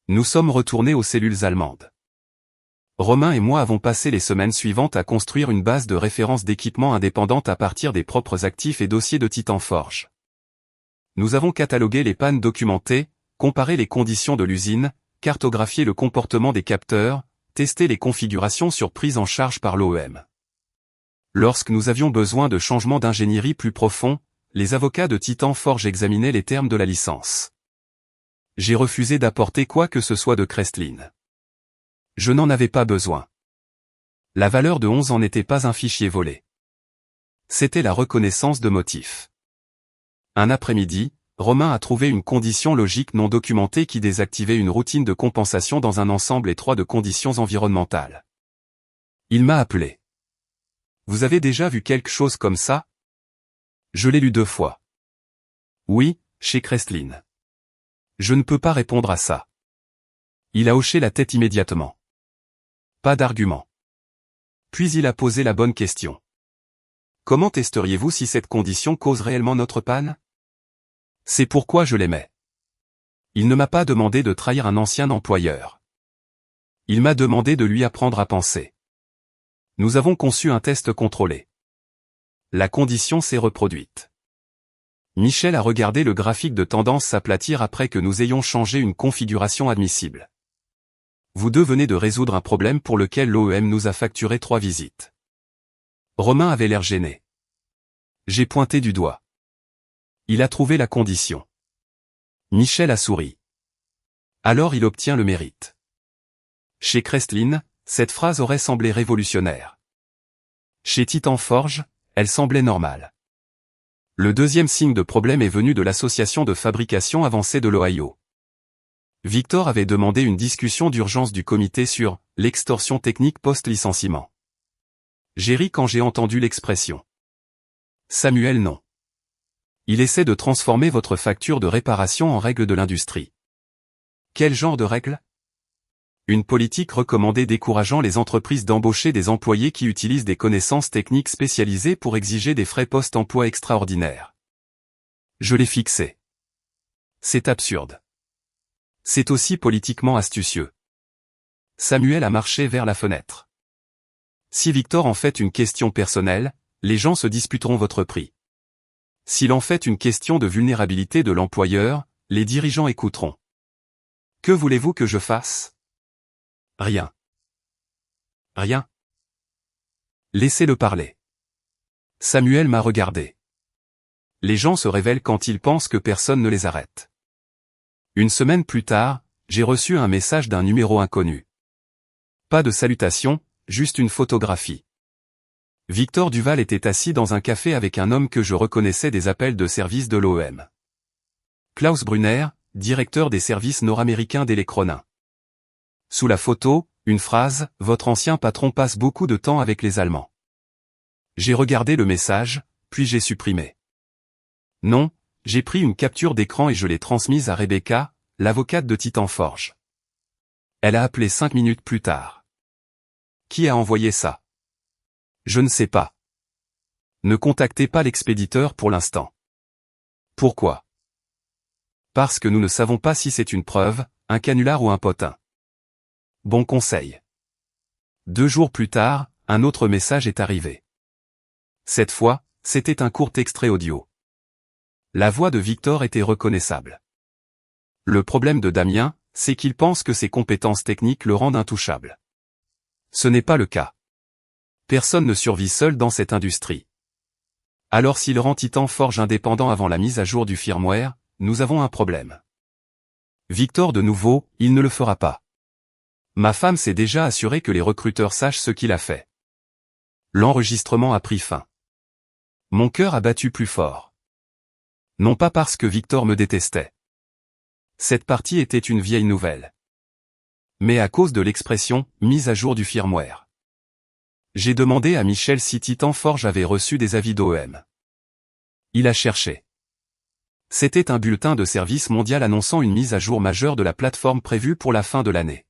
Nous sommes retournés aux cellules allemandes. Romain et moi avons passé les semaines suivantes à construire une base de référence d'équipements indépendante à partir des propres actifs et dossiers de Titan Forge. Nous avons catalogué les pannes documentées, comparé les conditions de l'usine, cartographié le comportement des capteurs, testé les configurations sur prise en charge par l'OEM. Lorsque nous avions besoin de changements d'ingénierie plus profonds, les avocats de Titan Forge examinaient les termes de la licence. J'ai refusé d'apporter quoi que ce soit de Crestlin. Je n'en avais pas besoin. La valeur de 11 ans n'était pas un fichier volé. C'était la reconnaissance de motifs. Un après-midi, Romain a trouvé une condition logique non documentée qui désactivait une routine de compensation dans un ensemble étroit de conditions environnementales. Il m'a appelé. Vous avez déjà vu quelque chose comme ça? Je l'ai lu 2 fois. Oui, chez Crestlin. Je ne peux pas répondre à ça. Il a hoché la tête immédiatement. Pas d'argument. Puis il a posé la bonne question. Comment testeriez-vous si cette condition cause réellement notre panne? C'est pourquoi je l'aimais. Il ne m'a pas demandé de trahir un ancien employeur. Il m'a demandé de lui apprendre à penser. Nous avons conçu un test contrôlé. La condition s'est reproduite. Michel a regardé le graphique de tendance s'aplatir après que nous ayons changé une configuration admissible. Vous deux venez de résoudre un problème pour lequel l'OEM nous a facturé 3 visites. Romain avait l'air gêné. J'ai pointé du doigt. Il a trouvé la condition. Michel a souri. Alors il obtient le mérite. Chez Crestlin, cette phrase aurait semblé révolutionnaire. Chez Titan Forge, elle semblait normale. Le deuxième signe de problème est venu de l'association de fabrication avancée de l'Ohio. Victor avait demandé une discussion d'urgence du comité sur l'extorsion technique post-licenciement. J'ai ri quand j'ai entendu l'expression. Samuel, non. Il essaie de transformer votre facture de réparation en règle de l'industrie. Quel genre de règle? Une politique recommandée décourageant les entreprises d'embaucher des employés qui utilisent des connaissances techniques spécialisées pour exiger des frais post-emploi extraordinaires. Je l'ai fixé. C'est absurde. C'est aussi politiquement astucieux. Samuel a marché vers la fenêtre. Si Victor en fait une question personnelle, les gens se disputeront votre prix. S'il en fait une question de vulnérabilité de l'employeur, les dirigeants écouteront. Que voulez-vous que je fasse? Rien. Rien. Laissez-le parler. Samuel m'a regardé. Les gens se révèlent quand ils pensent que personne ne les arrête. Une semaine plus tard, j'ai reçu un message d'un numéro inconnu. Pas de salutation, juste une photographie. Victor Duval était assis dans un café avec un homme que je reconnaissais des appels de service de l'OEM. Klaus Brunner, directeur des services nord-américains d'Elecronin. Sous la photo, une phrase, « Votre ancien patron passe beaucoup de temps avec les Allemands ». J'ai regardé le message, puis j'ai supprimé. Non, j'ai pris une capture d'écran et je l'ai transmise à Rebecca, l'avocate de Titan Forge. Elle a appelé 5 minutes plus tard. Qui a envoyé ça? Je ne sais pas. Ne contactez pas l'expéditeur pour l'instant. Pourquoi? Parce que nous ne savons pas si c'est une preuve, un canular ou un potin. Bon conseil. 2 jours plus tard, un autre message est arrivé. Cette fois, c'était un court extrait audio. La voix de Victor était reconnaissable. Le problème de Damien, c'est qu'il pense que ses compétences techniques le rendent intouchable. Ce n'est pas le cas. Personne ne survit seul dans cette industrie. Alors s'il rend Titan Forge indépendant avant la mise à jour du firmware, nous avons un problème. Victor de nouveau, il ne le fera pas. Ma femme s'est déjà assurée que les recruteurs sachent ce qu'il a fait. L'enregistrement a pris fin. Mon cœur a battu plus fort. Non pas parce que Victor me détestait. Cette partie était une vieille nouvelle. Mais à cause de l'expression « mise à jour du firmware ». J'ai demandé à Michel si Titan Forge avait reçu des avis d'OEM. Il a cherché. C'était un bulletin de service mondial annonçant une mise à jour majeure de la plateforme prévue pour la fin de l'année.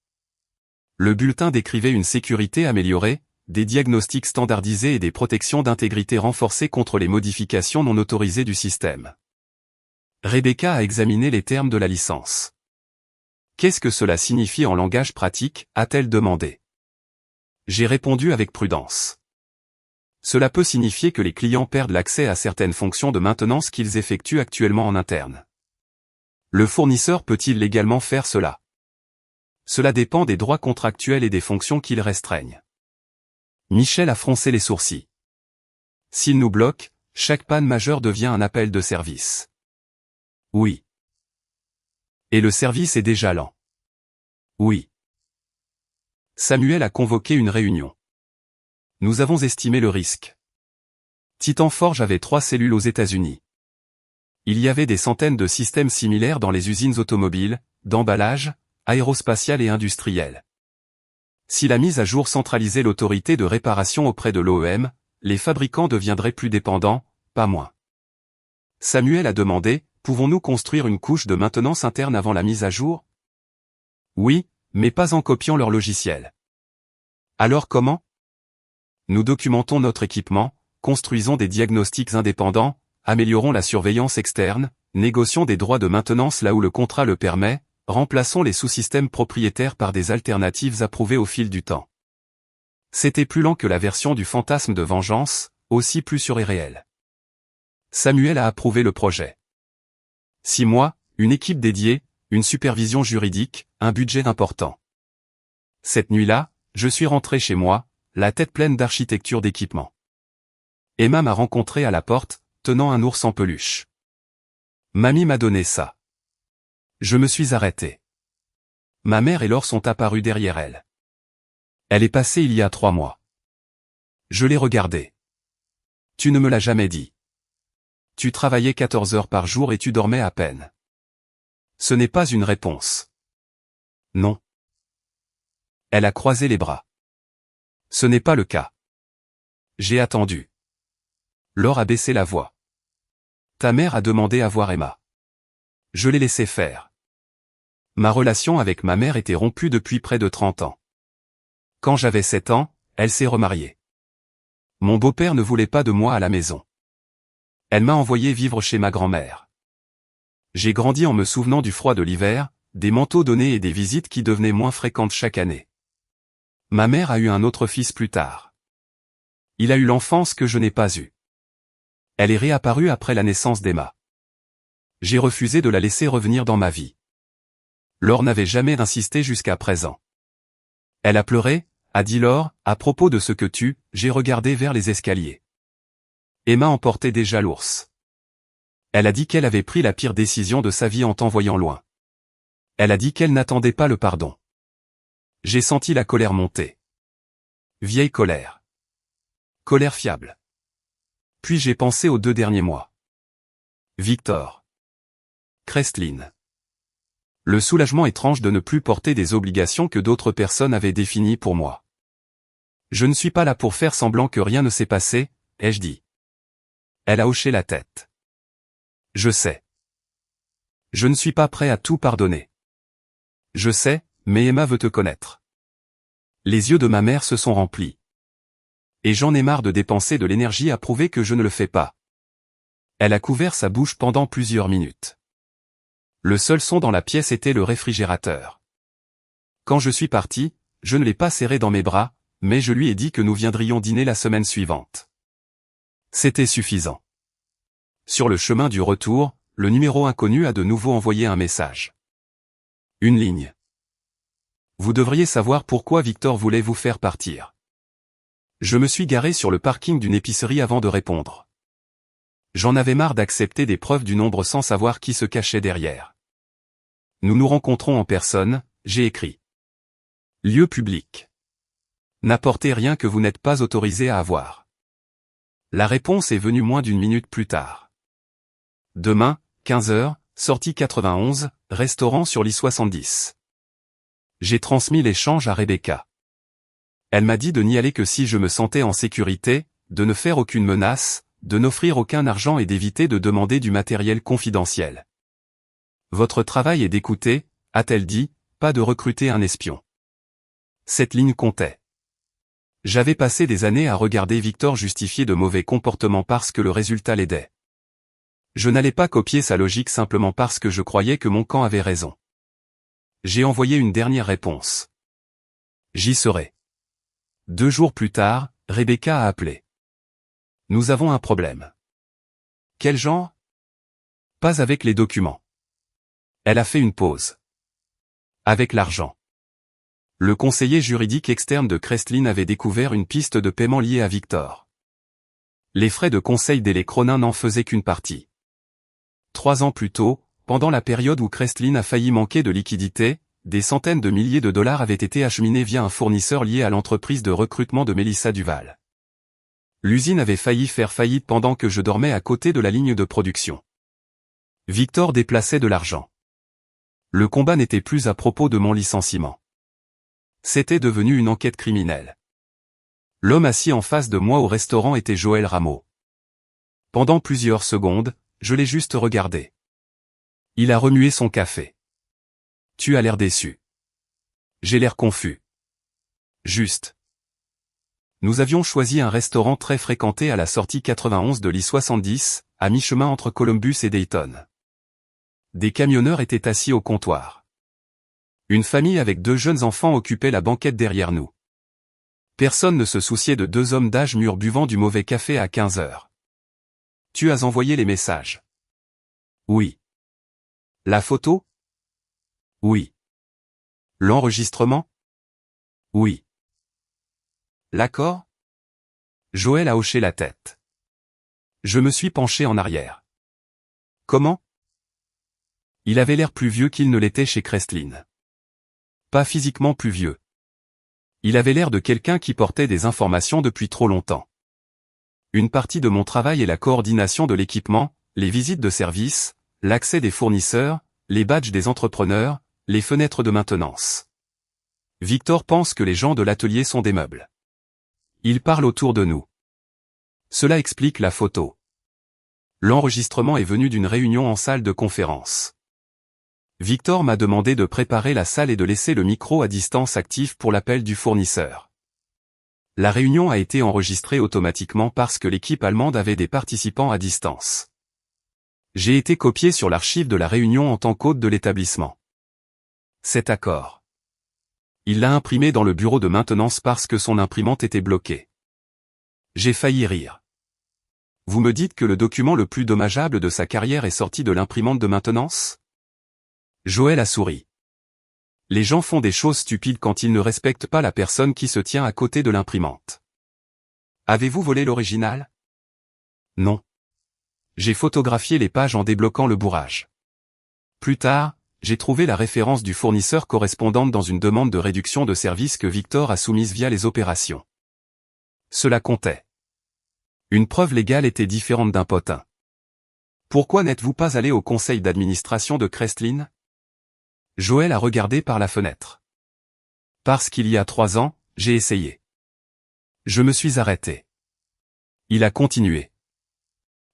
Le bulletin décrivait une sécurité améliorée, des diagnostics standardisés et des protections d'intégrité renforcées contre les modifications non autorisées du système. Rebecca a examiné les termes de la licence. Qu'est-ce que cela signifie en langage pratique, a-t-elle demandé. J'ai répondu avec prudence. Cela peut signifier que les clients perdent l'accès à certaines fonctions de maintenance qu'ils effectuent actuellement en interne. Le fournisseur peut-il légalement faire cela? Cela dépend des droits contractuels et des fonctions qu'ils restreignent. Michel a froncé les sourcils. S'il nous bloque, chaque panne majeure devient un appel de service. Oui. Et le service est déjà lent. Oui. Samuel a convoqué une réunion. Nous avons estimé le risque. Titan Forge avait 3 cellules aux États-Unis. Il y avait des centaines de systèmes similaires dans les usines automobiles, d'emballage, aérospatiales et industrielles. Si la mise à jour centralisait l'autorité de réparation auprès de l'OEM, les fabricants deviendraient plus dépendants, pas moins. Samuel a demandé, pouvons-nous construire une couche de maintenance interne avant la mise à jour? Oui, mais pas en copiant leur logiciel. Alors comment? Nous documentons notre équipement, construisons des diagnostics indépendants, améliorons la surveillance externe, négocions des droits de maintenance là où le contrat le permet, remplaçons les sous-systèmes propriétaires par des alternatives approuvées au fil du temps. C'était plus lent que la version du fantasme de vengeance, aussi plus sûr et réel. Samuel a approuvé le projet. 6 mois, une équipe dédiée, une supervision juridique, un budget important. Cette nuit-là, je suis rentré chez moi, la tête pleine d'architecture d'équipement. Emma m'a rencontré à la porte, tenant un ours en peluche. Mamie m'a donné ça. Je me suis arrêté. Ma mère et Laure sont apparus derrière elle. Elle est passée il y a 3 mois. Je l'ai regardée. Tu ne me l'as jamais dit. Tu travaillais 14 heures par jour et tu dormais à peine. Ce n'est pas une réponse. Non. Elle a croisé les bras. Ce n'est pas le cas. J'ai attendu. Laure a baissé la voix. Ta mère a demandé à voir Emma. Je l'ai laissé faire. Ma relation avec ma mère était rompue depuis près de 30 ans. Quand j'avais 7 ans, elle s'est remariée. Mon beau-père ne voulait pas de moi à la maison. Elle m'a envoyé vivre chez ma grand-mère. J'ai grandi en me souvenant du froid de l'hiver, des manteaux donnés et des visites qui devenaient moins fréquentes chaque année. Ma mère a eu un autre fils plus tard. Il a eu l'enfance que je n'ai pas eue. Elle est réapparue après la naissance d'Emma. J'ai refusé de la laisser revenir dans ma vie. Laure n'avait jamais insisté jusqu'à présent. Elle a pleuré, a dit Laure, à propos de ce que j'ai regardé vers les escaliers. Emma emportait déjà l'ours. Elle a dit qu'elle avait pris la pire décision de sa vie en t'envoyant loin. Elle a dit qu'elle n'attendait pas le pardon. J'ai senti la colère monter. Vieille colère. Colère fiable. Puis j'ai pensé aux 2 derniers mois. Victor. Crestlin. Le soulagement étrange de ne plus porter des obligations que d'autres personnes avaient définies pour moi. Je ne suis pas là pour faire semblant que rien ne s'est passé, ai-je dit. Elle a hoché la tête. Je sais. Je ne suis pas prêt à tout pardonner. Je sais, mais Emma veut te connaître. Les yeux de ma mère se sont remplis. Et j'en ai marre de dépenser de l'énergie à prouver que je ne le fais pas. Elle a couvert sa bouche pendant plusieurs minutes. Le seul son dans la pièce était le réfrigérateur. Quand je suis parti, je ne l'ai pas serré dans mes bras, mais je lui ai dit que nous viendrions dîner la semaine suivante. C'était suffisant. Sur le chemin du retour, le numéro inconnu a de nouveau envoyé un message. Une ligne. Vous devriez savoir pourquoi Victor voulait vous faire partir. Je me suis garé sur le parking d'une épicerie avant de répondre. J'en avais marre d'accepter des preuves du nombre sans savoir qui se cachait derrière. Nous nous rencontrons en personne, j'ai écrit. Lieu public. N'apportez rien que vous n'êtes pas autorisé à avoir. La réponse est venue moins d'une minute plus tard. Demain, 15 h, sortie 91, restaurant sur l'I-70. J'ai transmis l'échange à Rebecca. Elle m'a dit de n'y aller que si je me sentais en sécurité, de ne faire aucune menace, de n'offrir aucun argent et d'éviter de demander du matériel confidentiel. Votre travail est d'écouter, a-t-elle dit, pas de recruter un espion. Cette ligne comptait. J'avais passé des années à regarder Victor justifier de mauvais comportements parce que le résultat l'aidait. Je n'allais pas copier sa logique simplement parce que je croyais que mon camp avait raison. J'ai envoyé une dernière réponse. J'y serai. 2 jours plus tard, Rebecca a appelé. Nous avons un problème. Quel genre? Pas avec les documents. Elle a fait une pause. Avec l'argent. Le conseiller juridique externe de Crestlin avait découvert une piste de paiement liée à Victor. Les frais de conseil d'Ele Cronin n'en faisaient qu'une partie. 3 ans plus tôt, pendant la période où Crestlin a failli manquer de liquidité, des centaines de milliers de dollars avaient été acheminés via un fournisseur lié à l'entreprise de recrutement de Mélissa Duval. L'usine avait failli faire faillite pendant que je dormais à côté de la ligne de production. Victor déplaçait de l'argent. Le combat n'était plus à propos de mon licenciement. C'était devenu une enquête criminelle. L'homme assis en face de moi au restaurant était Joël Rameau. Pendant plusieurs secondes, je l'ai juste regardé. Il a remué son café. Tu as l'air déçu. J'ai l'air confus. Juste. Nous avions choisi un restaurant très fréquenté à la sortie 91 de l'I-70, à mi-chemin entre Columbus et Dayton. Des camionneurs étaient assis au comptoir. Une famille avec 2 jeunes enfants occupait la banquette derrière nous. Personne ne se souciait de 2 hommes d'âge mûr buvant du mauvais café à 15 h. Tu as envoyé les messages. Oui. La photo? Oui. L'enregistrement? Oui. L'accord? Joël a hoché la tête. Je me suis penché en arrière. Comment? Il avait l'air plus vieux qu'il ne l'était chez Kreslin. Pas physiquement plus vieux. Il avait l'air de quelqu'un qui portait des informations depuis trop longtemps. Une partie de mon travail est la coordination de l'équipement, les visites de service, l'accès des fournisseurs, les badges des entrepreneurs, les fenêtres de maintenance. Victor pense que les gens de l'atelier sont des meubles. Ils parlent autour de nous. Cela explique la photo. L'enregistrement est venu d'une réunion en salle de conférence. Victor m'a demandé de préparer la salle et de laisser le micro à distance actif pour l'appel du fournisseur. La réunion a été enregistrée automatiquement parce que l'équipe allemande avait des participants à distance. J'ai été copié sur l'archive de la réunion en tant qu'hôte de l'établissement. Cet accord. Il l'a imprimé dans le bureau de maintenance parce que son imprimante était bloquée. J'ai failli rire. Vous me dites que le document le plus dommageable de sa carrière est sorti de l'imprimante de maintenance? Joël a souri. Les gens font des choses stupides quand ils ne respectent pas la personne qui se tient à côté de l'imprimante. Avez-vous volé l'original? Non. J'ai photographié les pages en débloquant le bourrage. Plus tard, j'ai trouvé la référence du fournisseur correspondante dans une demande de réduction de service que Victor a soumise via les opérations. Cela comptait. Une preuve légale était différente d'un potin. Pourquoi n'êtes-vous pas allé au conseil d'administration de Kreslin? Joël a regardé par la fenêtre. Parce qu'il y a 3 ans, j'ai essayé. Je me suis arrêté. Il a continué.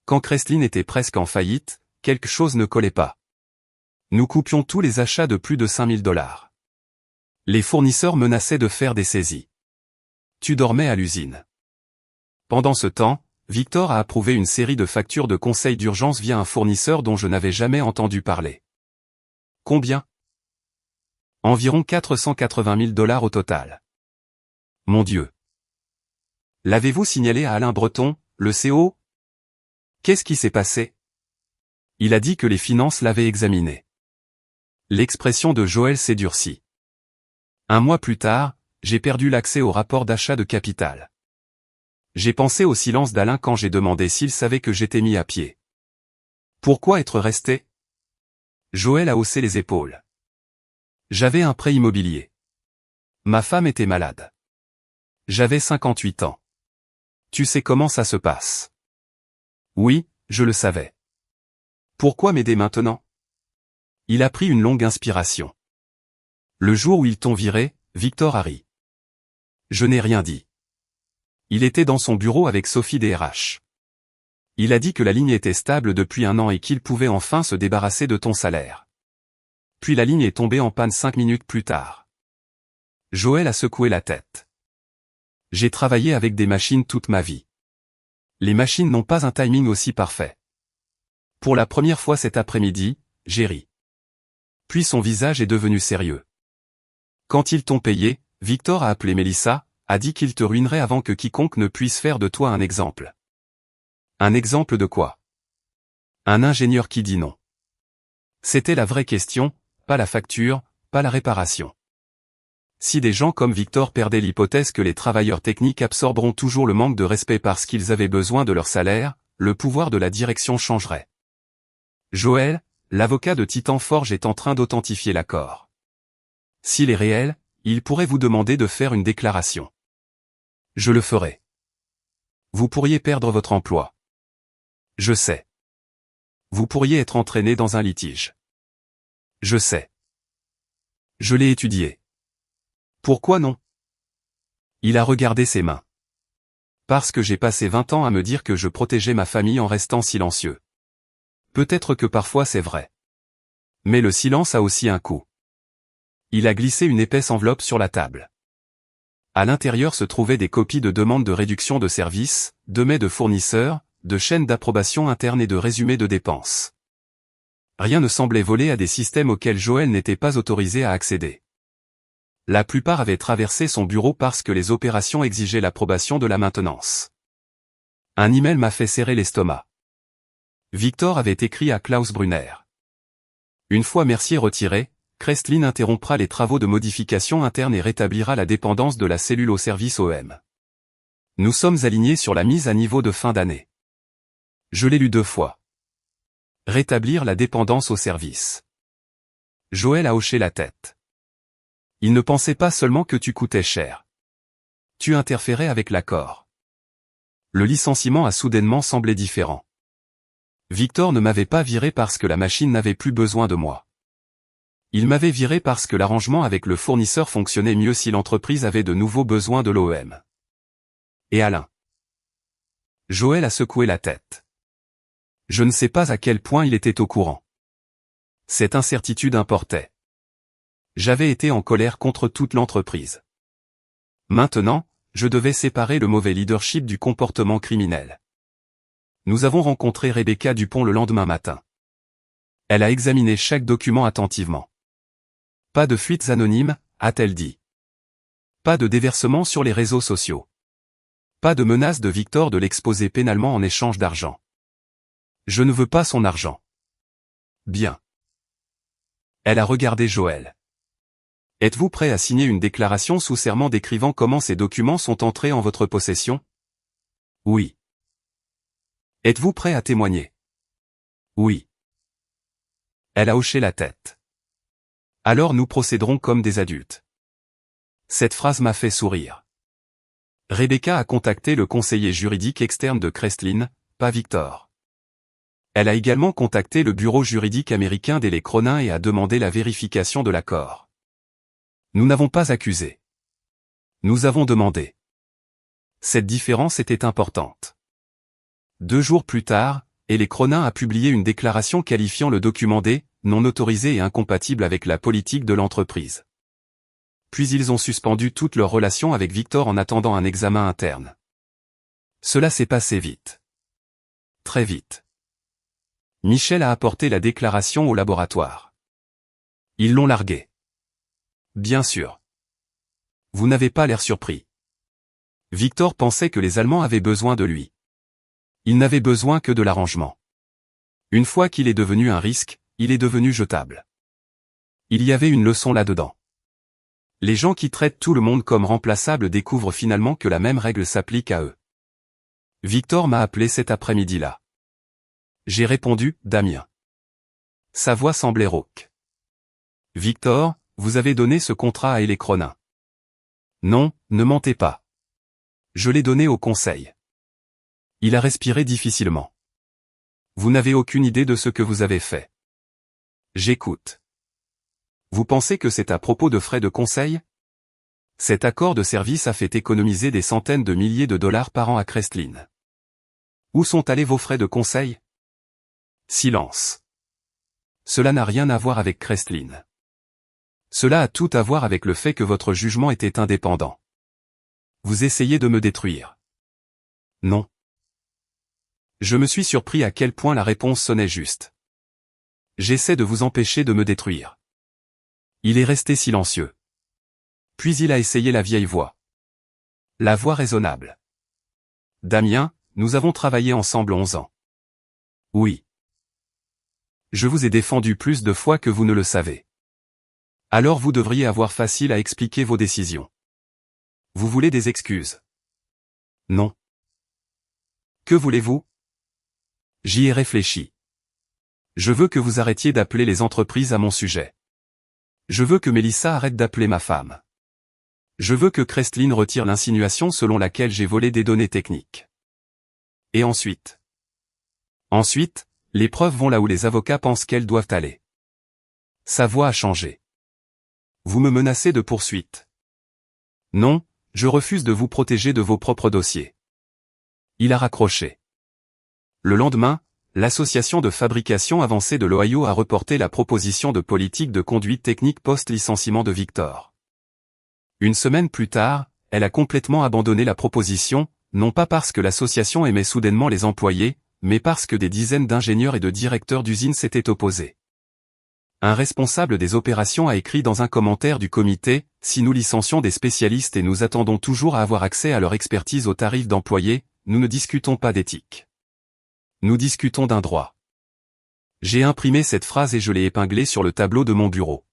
Quand Kreslin était presque en faillite, quelque chose ne collait pas. Nous coupions tous les achats de plus de 5000 $. Les fournisseurs menaçaient de faire des saisies. Tu dormais à l'usine. Pendant ce temps, Victor a approuvé une série de factures de conseil d'urgence via un fournisseur dont je n'avais jamais entendu parler. Combien? Environ 480 000 $ au total. Mon Dieu. L'avez-vous signalé à Alain Breton, le CO? Qu'est-ce qui s'est passé? Il a dit que les finances l'avaient examiné. L'expression de Joël s'est durcie. 1 mois plus tard, j'ai perdu l'accès au rapport d'achat de capital. J'ai pensé au silence d'Alain quand j'ai demandé s'il savait que j'étais mis à pied. Pourquoi être resté? Joël a haussé les épaules. J'avais un prêt immobilier. Ma femme était malade. J'avais 58 ans. Tu sais comment ça se passe. Oui, je le savais. Pourquoi m'aider maintenant? Il a pris une longue inspiration. Le jour où ils t'ont viré, Victor a ri. Je n'ai rien dit. Il était dans son bureau avec Sophie DRH. Il a dit que la ligne était stable depuis 1 an et qu'il pouvait enfin se débarrasser de ton salaire. Puis la ligne est tombée en panne 5 minutes plus tard. Joël a secoué la tête. J'ai travaillé avec des machines toute ma vie. Les machines n'ont pas un timing aussi parfait. Pour la première fois cet après-midi, j'ai ri. Puis son visage est devenu sérieux. Quand ils t'ont payé, Victor a appelé Mélissa, a dit qu'il te ruinerait avant que quiconque ne puisse faire de toi un exemple. Un exemple de quoi? Un ingénieur qui dit non. C'était la vraie question, pas la facture, pas la réparation. Si des gens comme Victor perdaient l'hypothèse que les travailleurs techniques absorberont toujours le manque de respect parce qu'ils avaient besoin de leur salaire, le pouvoir de la direction changerait. Joël, l'avocat de Titan Forge est en train d'authentifier l'accord. S'il est réel, il pourrait vous demander de faire une déclaration. Je le ferai. Vous pourriez perdre votre emploi. Je sais. Vous pourriez être entraîné dans un litige. Je sais. Je l'ai étudié. Pourquoi non? Il a regardé ses mains. Parce que j'ai passé 20 ans à me dire que je protégeais ma famille en restant silencieux. Peut-être que parfois c'est vrai. Mais le silence a aussi un coût. Il a glissé une épaisse enveloppe sur la table. À l'intérieur se trouvaient des copies de demandes de réduction de services, de mets de fournisseurs, de chaînes d'approbation interne et de résumés de dépenses. Rien ne semblait voler à des systèmes auxquels Joël n'était pas autorisé à accéder. La plupart avaient traversé son bureau parce que les opérations exigeaient l'approbation de la maintenance. Un email m'a fait serrer l'estomac. Victor avait écrit à Klaus Brunner. Une fois Mercier retiré, Crestlin interrompra les travaux de modification interne et rétablira la dépendance de la cellule au service OM. Nous sommes alignés sur la mise à niveau de fin d'année. Je l'ai lu 2 fois. Rétablir la dépendance au service. Joël a hoché la tête. Il ne pensait pas seulement que tu coûtais cher. Tu interférais avec l'accord. Le licenciement a soudainement semblé différent. Victor ne m'avait pas viré parce que la machine n'avait plus besoin de moi. Il m'avait viré parce que l'arrangement avec le fournisseur fonctionnait mieux si l'entreprise avait de nouveaux besoins de l'OM. Et Alain? Joël a secoué la tête. Je ne sais pas à quel point il était au courant. Cette incertitude importait. J'avais été en colère contre toute l'entreprise. Maintenant, je devais séparer le mauvais leadership du comportement criminel. Nous avons rencontré Rebecca Dupont le lendemain matin. Elle a examiné chaque document attentivement. Pas de fuites anonymes, a-t-elle dit. Pas de déversement sur les réseaux sociaux. Pas de menace de Victor de l'exposer pénalement en échange d'argent. Je ne veux pas son argent. Bien. Elle a regardé Joël. Êtes-vous prêt à signer une déclaration sous serment décrivant comment ces documents sont entrés en votre possession? Oui. Êtes-vous prêt à témoigner? Oui. Elle a hoché la tête. Alors nous procéderons comme des adultes. Cette phrase m'a fait sourire. Rebecca a contacté le conseiller juridique externe de Crestlin, pas Victor. Elle a également contacté le bureau juridique américain d'Ele Cronin et a demandé la vérification de l'accord. Nous n'avons pas accusé. Nous avons demandé. Cette différence était importante. 2 jours plus tard, Ele Cronin a publié une déclaration qualifiant le document d'« non autorisé et incompatible avec la politique de l'entreprise ». Puis ils ont suspendu toute leur relation avec Victor en attendant un examen interne. Cela s'est passé vite. Très vite. Michel a apporté la déclaration au laboratoire. Ils l'ont largué. Bien sûr. Vous n'avez pas l'air surpris. Victor pensait que les Allemands avaient besoin de lui. Il n'avait besoin que de l'arrangement. Une fois qu'il est devenu un risque, il est devenu jetable. Il y avait une leçon là-dedans. Les gens qui traitent tout le monde comme remplaçable découvrent finalement que la même règle s'applique à eux. Victor m'a appelé cet après-midi-là. J'ai répondu, Damien. Sa voix semblait rauque. Victor, vous avez donné ce contrat à Ele Cronin. Non, ne mentez pas. Je l'ai donné au conseil. Il a respiré difficilement. Vous n'avez aucune idée de ce que vous avez fait. J'écoute. Vous pensez que c'est à propos de frais de conseil? Cet accord de service a fait économiser des centaines de milliers de dollars par an à Crestlin. Où sont allés vos frais de conseil? Silence. Cela n'a rien à voir avec Crestlin. Cela a tout à voir avec le fait que votre jugement était indépendant. Vous essayez de me détruire. Non. Je me suis surpris à quel point la réponse sonnait juste. J'essaie de vous empêcher de me détruire. Il est resté silencieux. Puis il a essayé la vieille voix. La voix raisonnable. Damien, nous avons travaillé ensemble 11 ans. Oui. Je vous ai défendu plus de fois que vous ne le savez. Alors vous devriez avoir facile à expliquer vos décisions. Vous voulez des excuses? Non. Que voulez-vous? J'y ai réfléchi. Je veux que vous arrêtiez d'appeler les entreprises à mon sujet. Je veux que Mélissa arrête d'appeler ma femme. Je veux que Crestlin retire l'insinuation selon laquelle j'ai volé des données techniques. Et ensuite? Ensuite, les preuves vont là où les avocats pensent qu'elles doivent aller. Sa voix a changé. Vous me menacez de poursuite. Non, je refuse de vous protéger de vos propres dossiers. Il a raccroché. Le lendemain, l'association de fabrication avancée de l'Ohio a reporté la proposition de politique de conduite technique post-licenciement de Victor. Une semaine plus tard, elle a complètement abandonné la proposition, non pas parce que l'association aimait soudainement les employés, mais parce que des dizaines d'ingénieurs et de directeurs d'usines s'étaient opposés. Un responsable des opérations a écrit dans un commentaire du comité, « Si nous licencions des spécialistes et nous attendons toujours à avoir accès à leur expertise aux tarifs d'employés, nous ne discutons pas d'éthique. Nous discutons d'un droit. » J'ai imprimé cette phrase et je l'ai épinglée sur le tableau de mon bureau.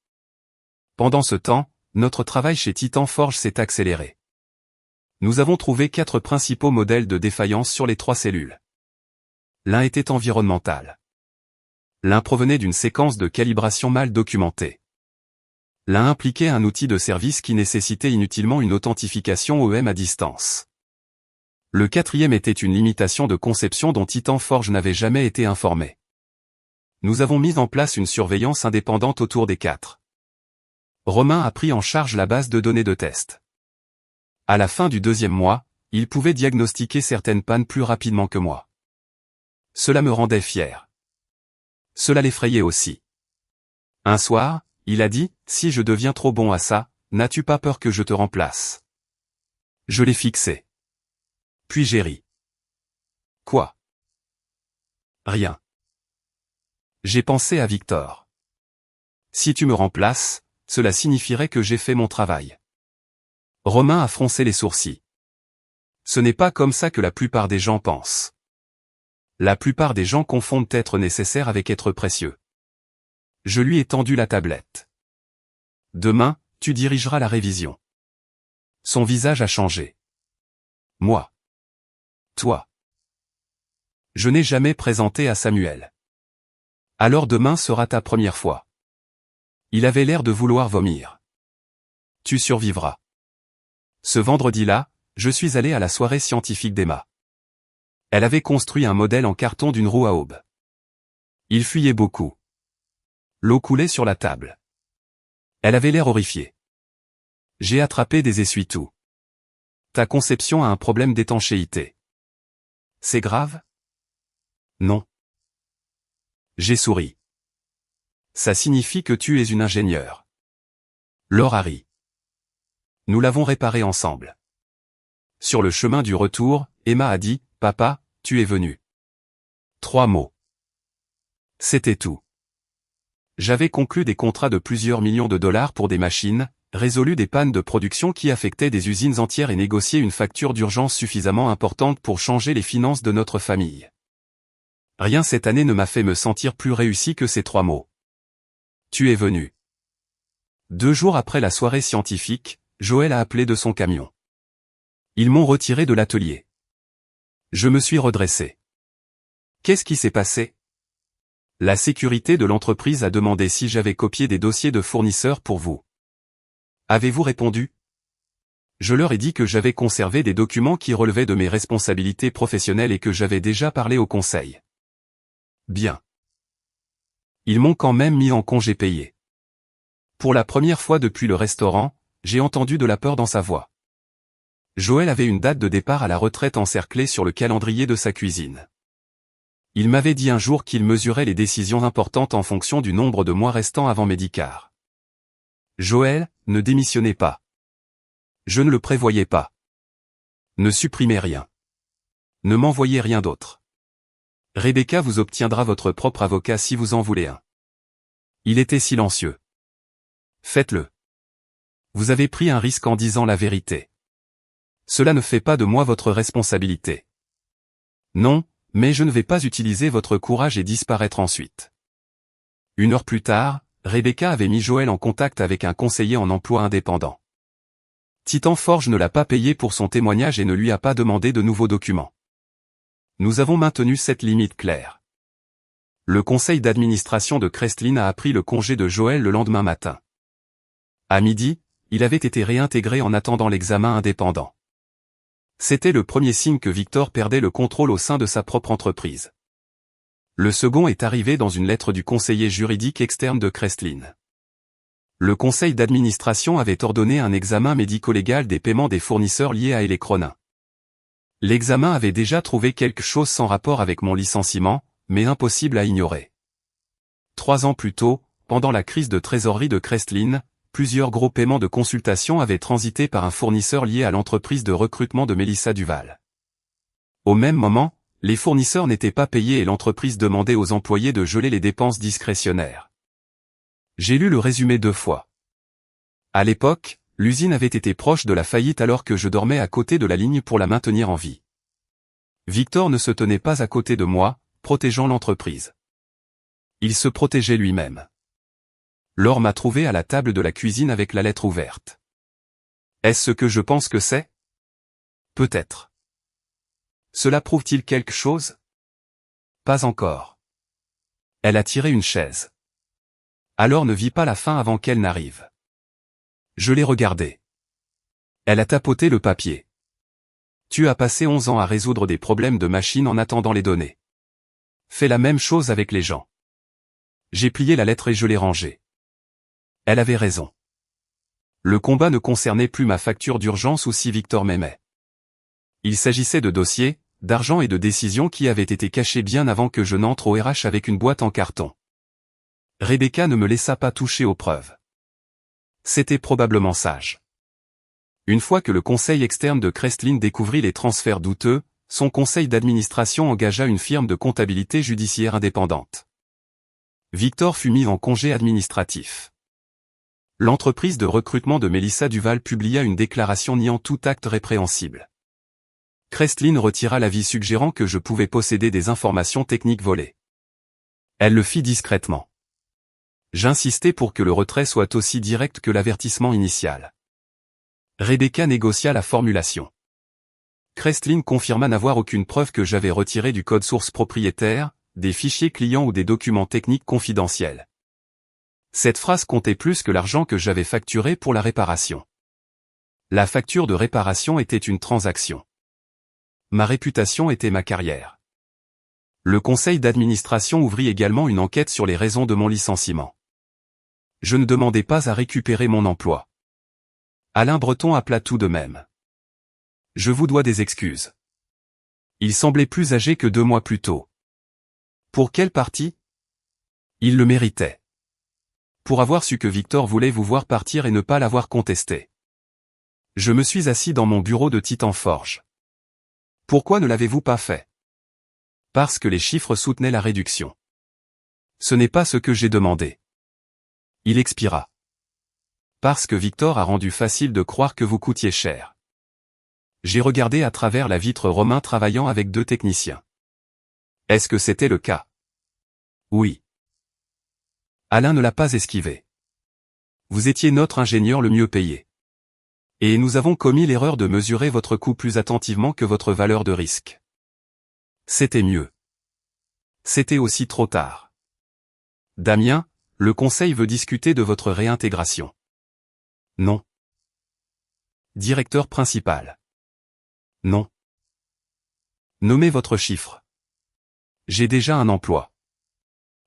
Pendant ce temps, notre travail chez Titan Forge s'est accéléré. Nous avons trouvé 4 principaux modèles de défaillance sur les 3 cellules. L'un était environnemental. L'un provenait d'une séquence de calibration mal documentée. L'un impliquait un outil de service qui nécessitait inutilement une authentification OEM à distance. Le 4e était une limitation de conception dont Titan Forge n'avait jamais été informé. Nous avons mis en place une surveillance indépendante autour des 4. Romain a pris en charge la base de données de test. À la fin du 2e mois, il pouvait diagnostiquer certaines pannes plus rapidement que moi. Cela me rendait fier. Cela l'effrayait aussi. Un soir, il a dit, « Si je deviens trop bon à ça, n'as-tu pas peur que je te remplace ?» Je l'ai fixé. Puis j'ai ri. Quoi? Rien. J'ai pensé à Victor. Si tu me remplaces, cela signifierait que j'ai fait mon travail. Romain a froncé les sourcils. Ce n'est pas comme ça que la plupart des gens pensent. La plupart des gens confondent être nécessaire avec être précieux. Je lui ai tendu la tablette. Demain, tu dirigeras la révision. Son visage a changé. Moi. Toi. Je n'ai jamais présenté à Samuel. Alors demain sera ta première fois. Il avait l'air de vouloir vomir. Tu survivras. Ce vendredi-là, je suis allé à la soirée scientifique d'Emma. Elle avait construit un modèle en carton d'une roue à aube. Il fuyait beaucoup. L'eau coulait sur la table. Elle avait l'air horrifiée. J'ai attrapé des essuie-tout. Ta conception a un problème d'étanchéité. C'est grave? Non. J'ai souri. Ça signifie que tu es une ingénieure. Laura rit. Nous l'avons réparé ensemble. Sur le chemin du retour, Emma a dit, « Papa, tu es venu. » 3 mots. C'était tout. J'avais conclu des contrats de plusieurs millions de dollars pour des machines, résolu des pannes de production qui affectaient des usines entières et négocié une facture d'urgence suffisamment importante pour changer les finances de notre famille. Rien cette année ne m'a fait me sentir plus réussi que ces 3 mots. Tu es venu. 2 jours après la soirée scientifique, Joël a appelé de son camion. Ils m'ont retiré de l'atelier. Je me suis redressé. Qu'est-ce qui s'est passé? La sécurité de l'entreprise a demandé si j'avais copié des dossiers de fournisseurs pour vous. Avez-vous répondu? Je leur ai dit que j'avais conservé des documents qui relevaient de mes responsabilités professionnelles et que j'avais déjà parlé au conseil. Bien. Ils m'ont quand même mis en congé payé. Pour la première fois depuis le restaurant, j'ai entendu de la peur dans sa voix. Joël avait une date de départ à la retraite encerclée sur le calendrier de sa cuisine. Il m'avait dit un jour qu'il mesurait les décisions importantes en fonction du nombre de mois restants avant Medicare. Joël, ne démissionnez pas. Je ne le prévoyais pas. Ne supprimez rien. Ne m'envoyez rien d'autre. Rebecca vous obtiendra votre propre avocat si vous en voulez un. Il était silencieux. Faites-le. Vous avez pris un risque en disant la vérité. Cela ne fait pas de moi votre responsabilité. Non, mais je ne vais pas utiliser votre courage et disparaître ensuite. 1 heure plus tard, Rebecca avait mis Joël en contact avec un conseiller en emploi indépendant. Titan Forge ne l'a pas payé pour son témoignage et ne lui a pas demandé de nouveaux documents. Nous avons maintenu cette limite claire. Le conseil d'administration de Crestlin a appris le congé de Joël le lendemain matin. À midi, il avait été réintégré en attendant l'examen indépendant. C'était le premier signe que Victor perdait le contrôle au sein de sa propre entreprise. Le second est arrivé dans une lettre du conseiller juridique externe de Crestlin. Le conseil d'administration avait ordonné un examen médico-légal des paiements des fournisseurs liés à Elecronin. L'examen avait déjà trouvé quelque chose sans rapport avec mon licenciement, mais impossible à ignorer. 3 ans plus tôt, pendant la crise de trésorerie de Crestlin, plusieurs gros paiements de consultation avaient transité par un fournisseur lié à l'entreprise de recrutement de Mélissa Duval. Au même moment, les fournisseurs n'étaient pas payés et l'entreprise demandait aux employés de geler les dépenses discrétionnaires. J'ai lu le résumé 2 fois. À l'époque, l'usine avait été proche de la faillite alors que je dormais à côté de la ligne pour la maintenir en vie. Victor ne se tenait pas à côté de moi, protégeant l'entreprise. Il se protégeait lui-même. Laure m'a trouvé à la table de la cuisine avec la lettre ouverte. Est-ce ce que je pense que c'est? Peut-être. Cela prouve-t-il quelque chose? Pas encore. Elle a tiré une chaise. Alors ne vis pas la fin avant qu'elle n'arrive. Je l'ai regardée. Elle a tapoté le papier. Tu as passé 11 ans à résoudre des problèmes de machine en attendant les données. Fais la même chose avec les gens. J'ai plié la lettre et je l'ai rangée. Elle avait raison. Le combat ne concernait plus ma facture d'urgence ou si Victor m'aimait. Il s'agissait de dossiers, d'argent et de décisions qui avaient été cachés bien avant que je n'entre au RH avec une boîte en carton. Rebecca ne me laissa pas toucher aux preuves. C'était probablement sage. Une fois que le conseil externe de Crestlin découvrit les transferts douteux, son conseil d'administration engagea une firme de comptabilité judiciaire indépendante. Victor fut mis en congé administratif. L'entreprise de recrutement de Mélissa Duval publia une déclaration niant tout acte répréhensible. Crestlin retira l'avis suggérant que je pouvais posséder des informations techniques volées. Elle le fit discrètement. J'insistai pour que le retrait soit aussi direct que l'avertissement initial. Rebecca négocia la formulation. Crestlin confirma n'avoir aucune preuve que j'avais retiré du code source propriétaire, des fichiers clients ou des documents techniques confidentiels. Cette phrase comptait plus que l'argent que j'avais facturé pour la réparation. La facture de réparation était une transaction. Ma réputation était ma carrière. Le conseil d'administration ouvrit également une enquête sur les raisons de mon licenciement. Je ne demandais pas à récupérer mon emploi. Alain Breton appela tout de même. Je vous dois des excuses. Il semblait plus âgé que 2 mois plus tôt. Pour quelle partie? Il le méritait. Pour avoir su que Victor voulait vous voir partir et ne pas l'avoir contesté. Je me suis assis dans mon bureau de Titan Forge. Pourquoi ne l'avez-vous pas fait? Parce que les chiffres soutenaient la réduction. Ce n'est pas ce que j'ai demandé. Il expira. Parce que Victor a rendu facile de croire que vous coûtiez cher. J'ai regardé à travers la vitre Romain travaillant avec 2 techniciens. Est-ce que c'était le cas? Oui. Alain ne l'a pas esquivé. Vous étiez notre ingénieur le mieux payé. Et nous avons commis l'erreur de mesurer votre coût plus attentivement que votre valeur de risque. C'était mieux. C'était aussi trop tard. Damien, le conseil veut discuter de votre réintégration. Non. Directeur principal. Non. Nommez votre chiffre. J'ai déjà un emploi.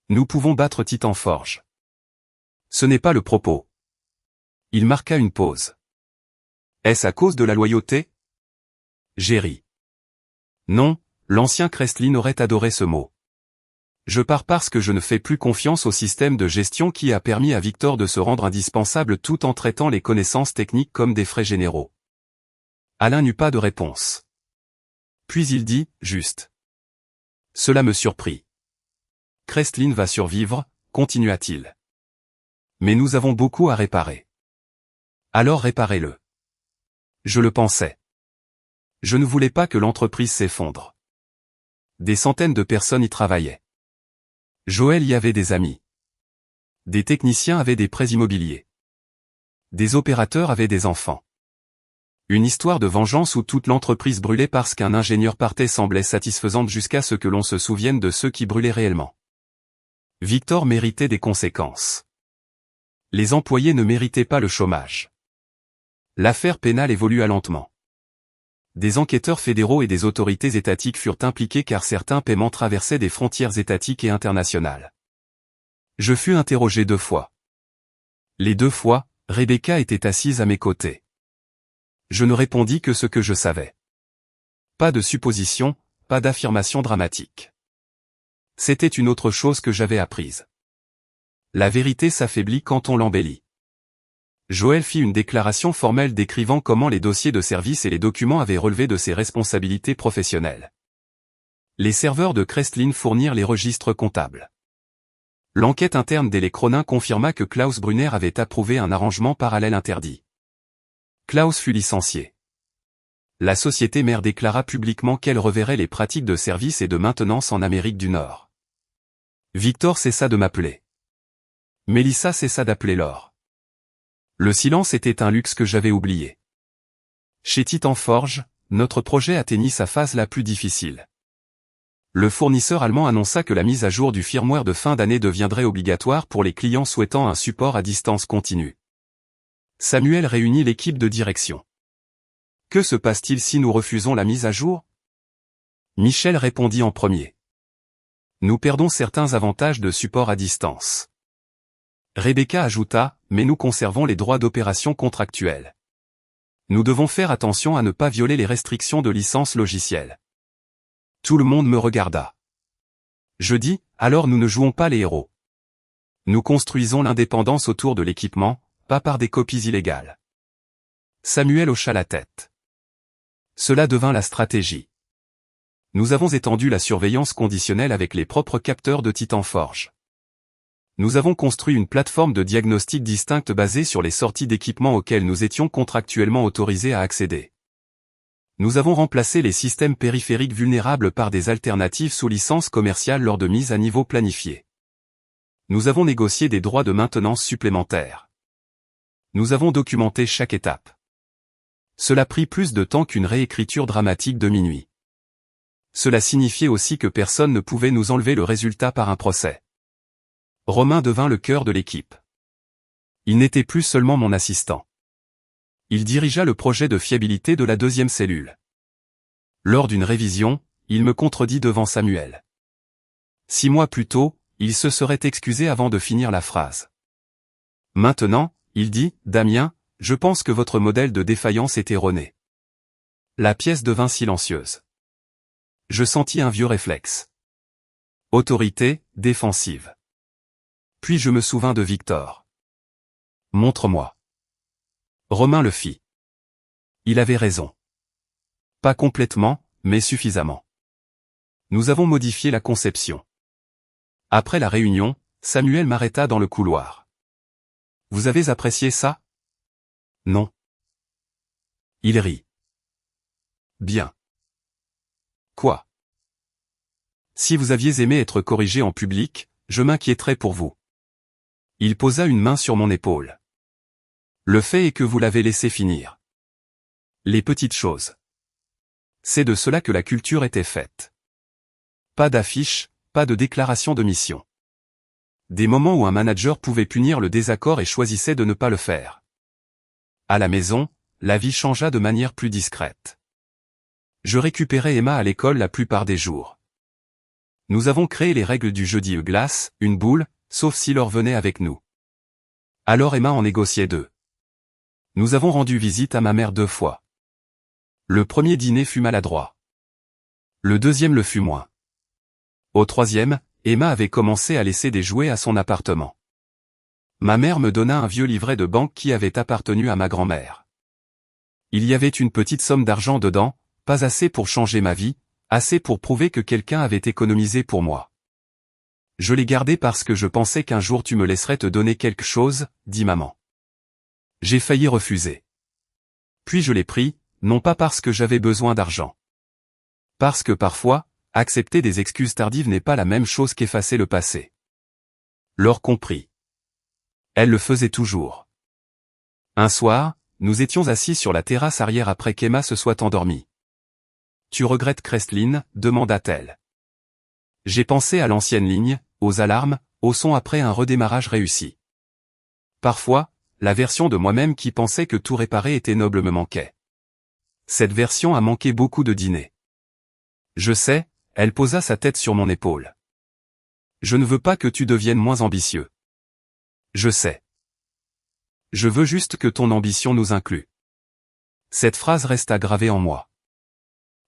Nous pouvons battre Titan Forge. Ce n'est pas le propos. Il marqua une pause. Est-ce à cause de la loyauté? J'ai ri. Non, l'ancien Crestlin aurait adoré ce mot. Je pars parce que je ne fais plus confiance au système de gestion qui a permis à Victor de se rendre indispensable tout en traitant les connaissances techniques comme des frais généraux. Alain n'eut pas de réponse. Puis il dit, juste. Cela me surprit. Crestlin va survivre, continua-t-il. Mais nous avons beaucoup à réparer. Alors réparez-le. Je le pensais. Je ne voulais pas que l'entreprise s'effondre. Des centaines de personnes y travaillaient. Joël y avait des amis. Des techniciens avaient des prêts immobiliers. Des opérateurs avaient des enfants. Une histoire de vengeance où toute l'entreprise brûlait parce qu'un ingénieur partait semblait satisfaisante jusqu'à ce que l'on se souvienne de ceux qui brûlaient réellement. Victor méritait des conséquences. Les employés ne méritaient pas le chômage. L'affaire pénale évolua lentement. Des enquêteurs fédéraux et des autorités étatiques furent impliqués car certains paiements traversaient des frontières étatiques et internationales. Je fus interrogé 2 fois. Les 2 fois, Rebecca était assise à mes côtés. Je ne répondis que ce que je savais. Pas de supposition, pas d'affirmation dramatique. C'était une autre chose que j'avais apprise. La vérité s'affaiblit quand on l'embellit. Joël fit une déclaration formelle décrivant comment les dossiers de service et les documents avaient relevé de ses responsabilités professionnelles. Les serveurs de Crestlin fournirent les registres comptables. L'enquête interne d'Elecronin confirma que Klaus Brunner avait approuvé un arrangement parallèle interdit. Klaus fut licencié. La société mère déclara publiquement qu'elle reverrait les pratiques de service et de maintenance en Amérique du Nord. Victor cessa de m'appeler. Mélissa cessa d'appeler Laure. Le silence était un luxe que j'avais oublié. Chez Titan Forge, notre projet atteignit sa phase la plus difficile. Le fournisseur allemand annonça que la mise à jour du firmware de fin d'année deviendrait obligatoire pour les clients souhaitant un support à distance continue. Samuel réunit l'équipe de direction. Que se passe-t-il si nous refusons la mise à jour? Michel répondit en premier. Nous perdons certains avantages de support à distance. Rebecca ajouta, mais nous conservons les droits d'opération contractuels. Nous devons faire attention à ne pas violer les restrictions de licence logicielle. Tout le monde me regarda. Je dis, alors nous ne jouons pas les héros. Nous construisons l'indépendance autour de l'équipement, pas par des copies illégales. Samuel hocha la tête. Cela devint la stratégie. Nous avons étendu la surveillance conditionnelle avec les propres capteurs de Titan Forge. Nous avons construit une plateforme de diagnostic distincte basée sur les sorties d'équipements auxquelles nous étions contractuellement autorisés à accéder. Nous avons remplacé les systèmes périphériques vulnérables par des alternatives sous licence commerciale lors de mises à niveau planifiées. Nous avons négocié des droits de maintenance supplémentaires. Nous avons documenté chaque étape. Cela prit plus de temps qu'une réécriture dramatique de minuit. Cela signifiait aussi que personne ne pouvait nous enlever le résultat par un procès. Romain devint le cœur de l'équipe. Il n'était plus seulement mon assistant. Il dirigea le projet de fiabilité de la deuxième cellule. Lors d'une révision, il me contredit devant Samuel. 6 mois plus tôt, il se serait excusé avant de finir la phrase. Maintenant, il dit, Damien, je pense que votre modèle de défaillance est erroné. La pièce devint silencieuse. Je sentis un vieux réflexe. Autorité, défensive. Puis je me souvins de Victor. Montre-moi. Romain le fit. Il avait raison. Pas complètement, mais suffisamment. Nous avons modifié la conception. Après la réunion, Samuel m'arrêta dans le couloir. Vous avez apprécié ça? Non. Il rit. Bien. Quoi? Si vous aviez aimé être corrigé en public, je m'inquiéterais pour vous. Il posa une main sur mon épaule. Le fait est que vous l'avez laissé finir. Les petites choses. C'est de cela que la culture était faite. Pas d'affiche, pas de déclaration de mission. Des moments où un manager pouvait punir le désaccord et choisissait de ne pas le faire. À la maison, la vie changea de manière plus discrète. Je récupérais Emma à l'école la plupart des jours. Nous avons créé les règles du jeudi glace, une boule, sauf si Laure venait avec nous. Alors Emma en négociait 2. Nous avons rendu visite à ma mère 2 fois. Le premier dîner fut maladroit. Le deuxième le fut moins. Au troisième, Emma avait commencé à laisser des jouets à son appartement. Ma mère me donna un vieux livret de banque qui avait appartenu à ma grand-mère. Il y avait une petite somme d'argent dedans, pas assez pour changer ma vie, assez pour prouver que quelqu'un avait économisé pour moi. Je l'ai gardé parce que je pensais qu'un jour tu me laisserais te donner quelque chose, dit maman. J'ai failli refuser. Puis je l'ai pris, non pas parce que j'avais besoin d'argent. Parce que parfois, accepter des excuses tardives n'est pas la même chose qu'effacer le passé. Laure comprit. Elle le faisait toujours. Un soir, nous étions assis sur la terrasse arrière après qu'Emma se soit endormie. Tu regrettes Crestlin, demanda-t-elle. J'ai pensé à l'ancienne ligne, aux alarmes, au son après un redémarrage réussi. Parfois, la version de moi-même qui pensait que tout réparer était noble me manquait. Cette version a manqué beaucoup de dîners. Je sais, elle posa sa tête sur mon épaule. Je ne veux pas que tu deviennes moins ambitieux. Je sais. Je veux juste que ton ambition nous inclue. Cette phrase resta gravée en moi.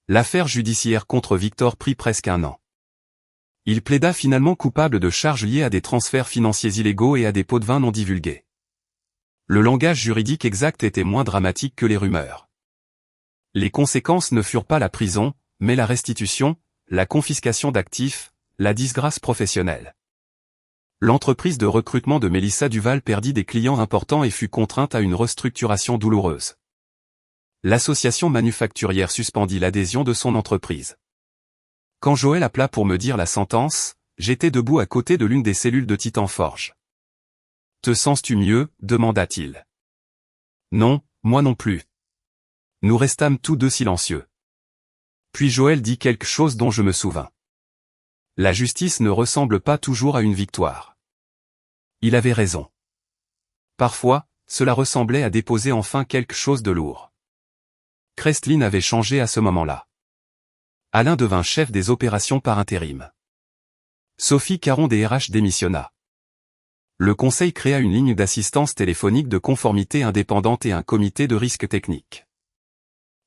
L'affaire judiciaire contre Victor prit presque 1 an. Il plaida finalement coupable de charges liées à des transferts financiers illégaux et à des pots de vin non divulgués. Le langage juridique exact était moins dramatique que les rumeurs. Les conséquences ne furent pas la prison, mais la restitution, la confiscation d'actifs, la disgrâce professionnelle. L'entreprise de recrutement de Mélissa Duval perdit des clients importants et fut contrainte à une restructuration douloureuse. L'association manufacturière suspendit l'adhésion de son entreprise. Quand Joël appela pour me dire la sentence, j'étais debout à côté de l'une des cellules de Titan Forge. « Te sens-tu mieux » demanda-t-il. « Non, moi non plus. » Nous restâmes tous deux silencieux. Puis Joël dit quelque chose dont je me souvins. La justice ne ressemble pas toujours à une victoire. Il avait raison. Parfois, cela ressemblait à déposer enfin quelque chose de lourd. Crestlin avait changé à ce moment-là. Alain devint chef des opérations par intérim. Sophie Caron des RH démissionna. Le conseil créa une ligne d'assistance téléphonique de conformité indépendante et un comité de risque technique.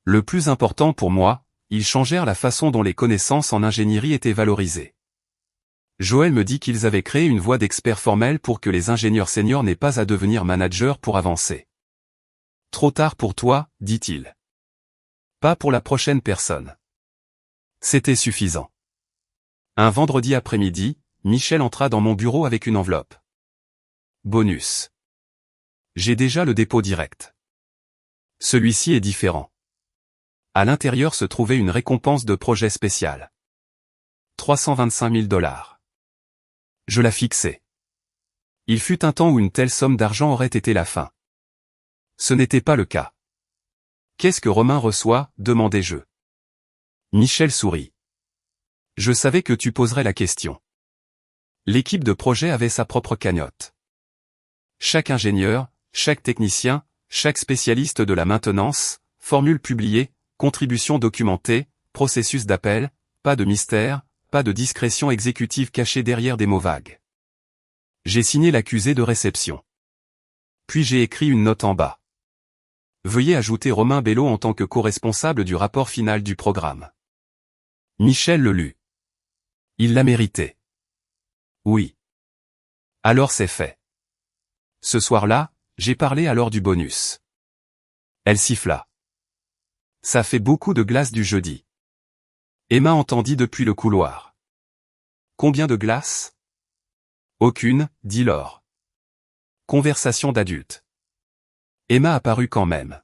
Le plus important pour moi, ils changèrent la façon dont les connaissances en ingénierie étaient valorisées. Joël me dit qu'ils avaient créé une voie d'expert formel pour que les ingénieurs seniors n'aient pas à devenir managers pour avancer. Trop tard pour toi, dit-il. Pas pour la prochaine personne. C'était suffisant. Un vendredi après-midi, Michel entra dans mon bureau avec une enveloppe. Bonus. J'ai déjà le dépôt direct. Celui-ci est différent. À l'intérieur se trouvait une récompense de projet spécial. 325 000 $. Je la fixai. Il fut un temps où une telle somme d'argent aurait été la fin. Ce n'était pas le cas. Qu'est-ce que Romain reçoit, demandai-je. Michel sourit. Je savais que tu poserais la question. L'équipe de projet avait sa propre cagnotte. Chaque ingénieur, chaque technicien, chaque spécialiste de la maintenance, formule publiée, contribution documentée, processus d'appel, pas de mystère, pas de discrétion exécutive cachée derrière des mots vagues. J'ai signé l'accusé de réception. Puis j'ai écrit une note en bas. Veuillez ajouter Romain Bello en tant que co-responsable du rapport final du programme. Michel le lut. Il l'a mérité. Oui. Alors c'est fait. Ce soir-là, j'ai parlé alors du bonus. Elle siffla. Ça fait beaucoup de glace du jeudi. Emma entendit depuis le couloir. Combien de glace? Aucune, dit Laure. Conversation d'adulte. Emma apparut quand même.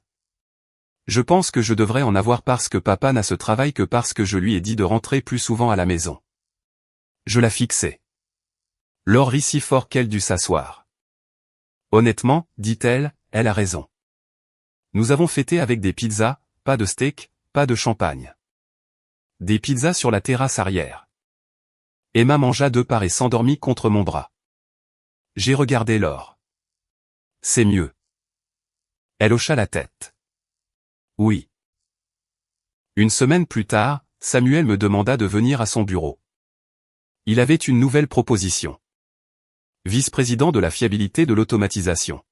Je pense que je devrais en avoir parce que papa n'a ce travail que parce que je lui ai dit de rentrer plus souvent à la maison. Je la fixai. Laure rit si fort qu'elle dut s'asseoir. Honnêtement, dit-elle, elle a raison. Nous avons fêté avec des pizzas, pas de steak, pas de champagne. Des pizzas sur la terrasse arrière. Emma mangea 2 parts et s'endormit contre mon bras. J'ai regardé Laure. C'est mieux. Elle hocha la tête. Oui. Une semaine plus tard, Samuel me demanda de venir à son bureau. Il avait une nouvelle proposition. Vice-président de la fiabilité de l'automatisation.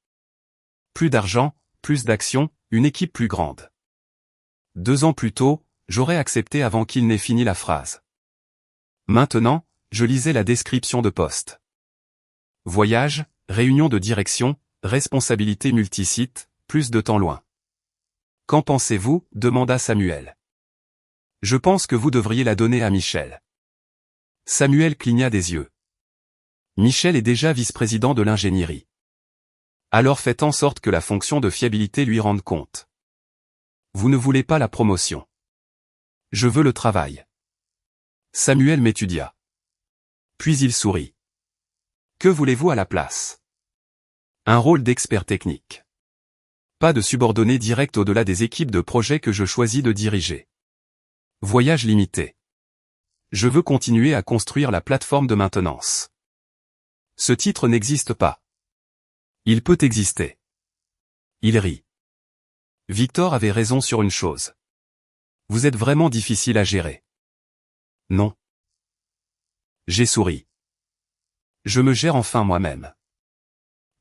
Plus d'argent, plus d'actions, une équipe plus grande. 2 ans plus tôt, j'aurais accepté avant qu'il n'ait fini la phrase. Maintenant, je lisais la description de poste. Voyage, réunion de direction, responsabilité multisite, plus de temps loin. Qu'en pensez-vous? Demanda Samuel. Je pense que vous devriez la donner à Michel. Samuel cligna des yeux. Michel est déjà vice-président de l'ingénierie. Alors faites en sorte que la fonction de fiabilité lui rende compte. Vous ne voulez pas la promotion. Je veux le travail. Samuel m'étudia. Puis il sourit. Que voulez-vous à la place? Un rôle d'expert technique. Pas de subordonné direct au-delà des équipes de projet que je choisis de diriger. Voyage limité. Je veux continuer à construire la plateforme de maintenance. Ce titre n'existe pas. Il peut exister. Il rit. Victor avait raison sur une chose. Vous êtes vraiment difficile à gérer. Non. J'ai souri. Je me gère enfin moi-même.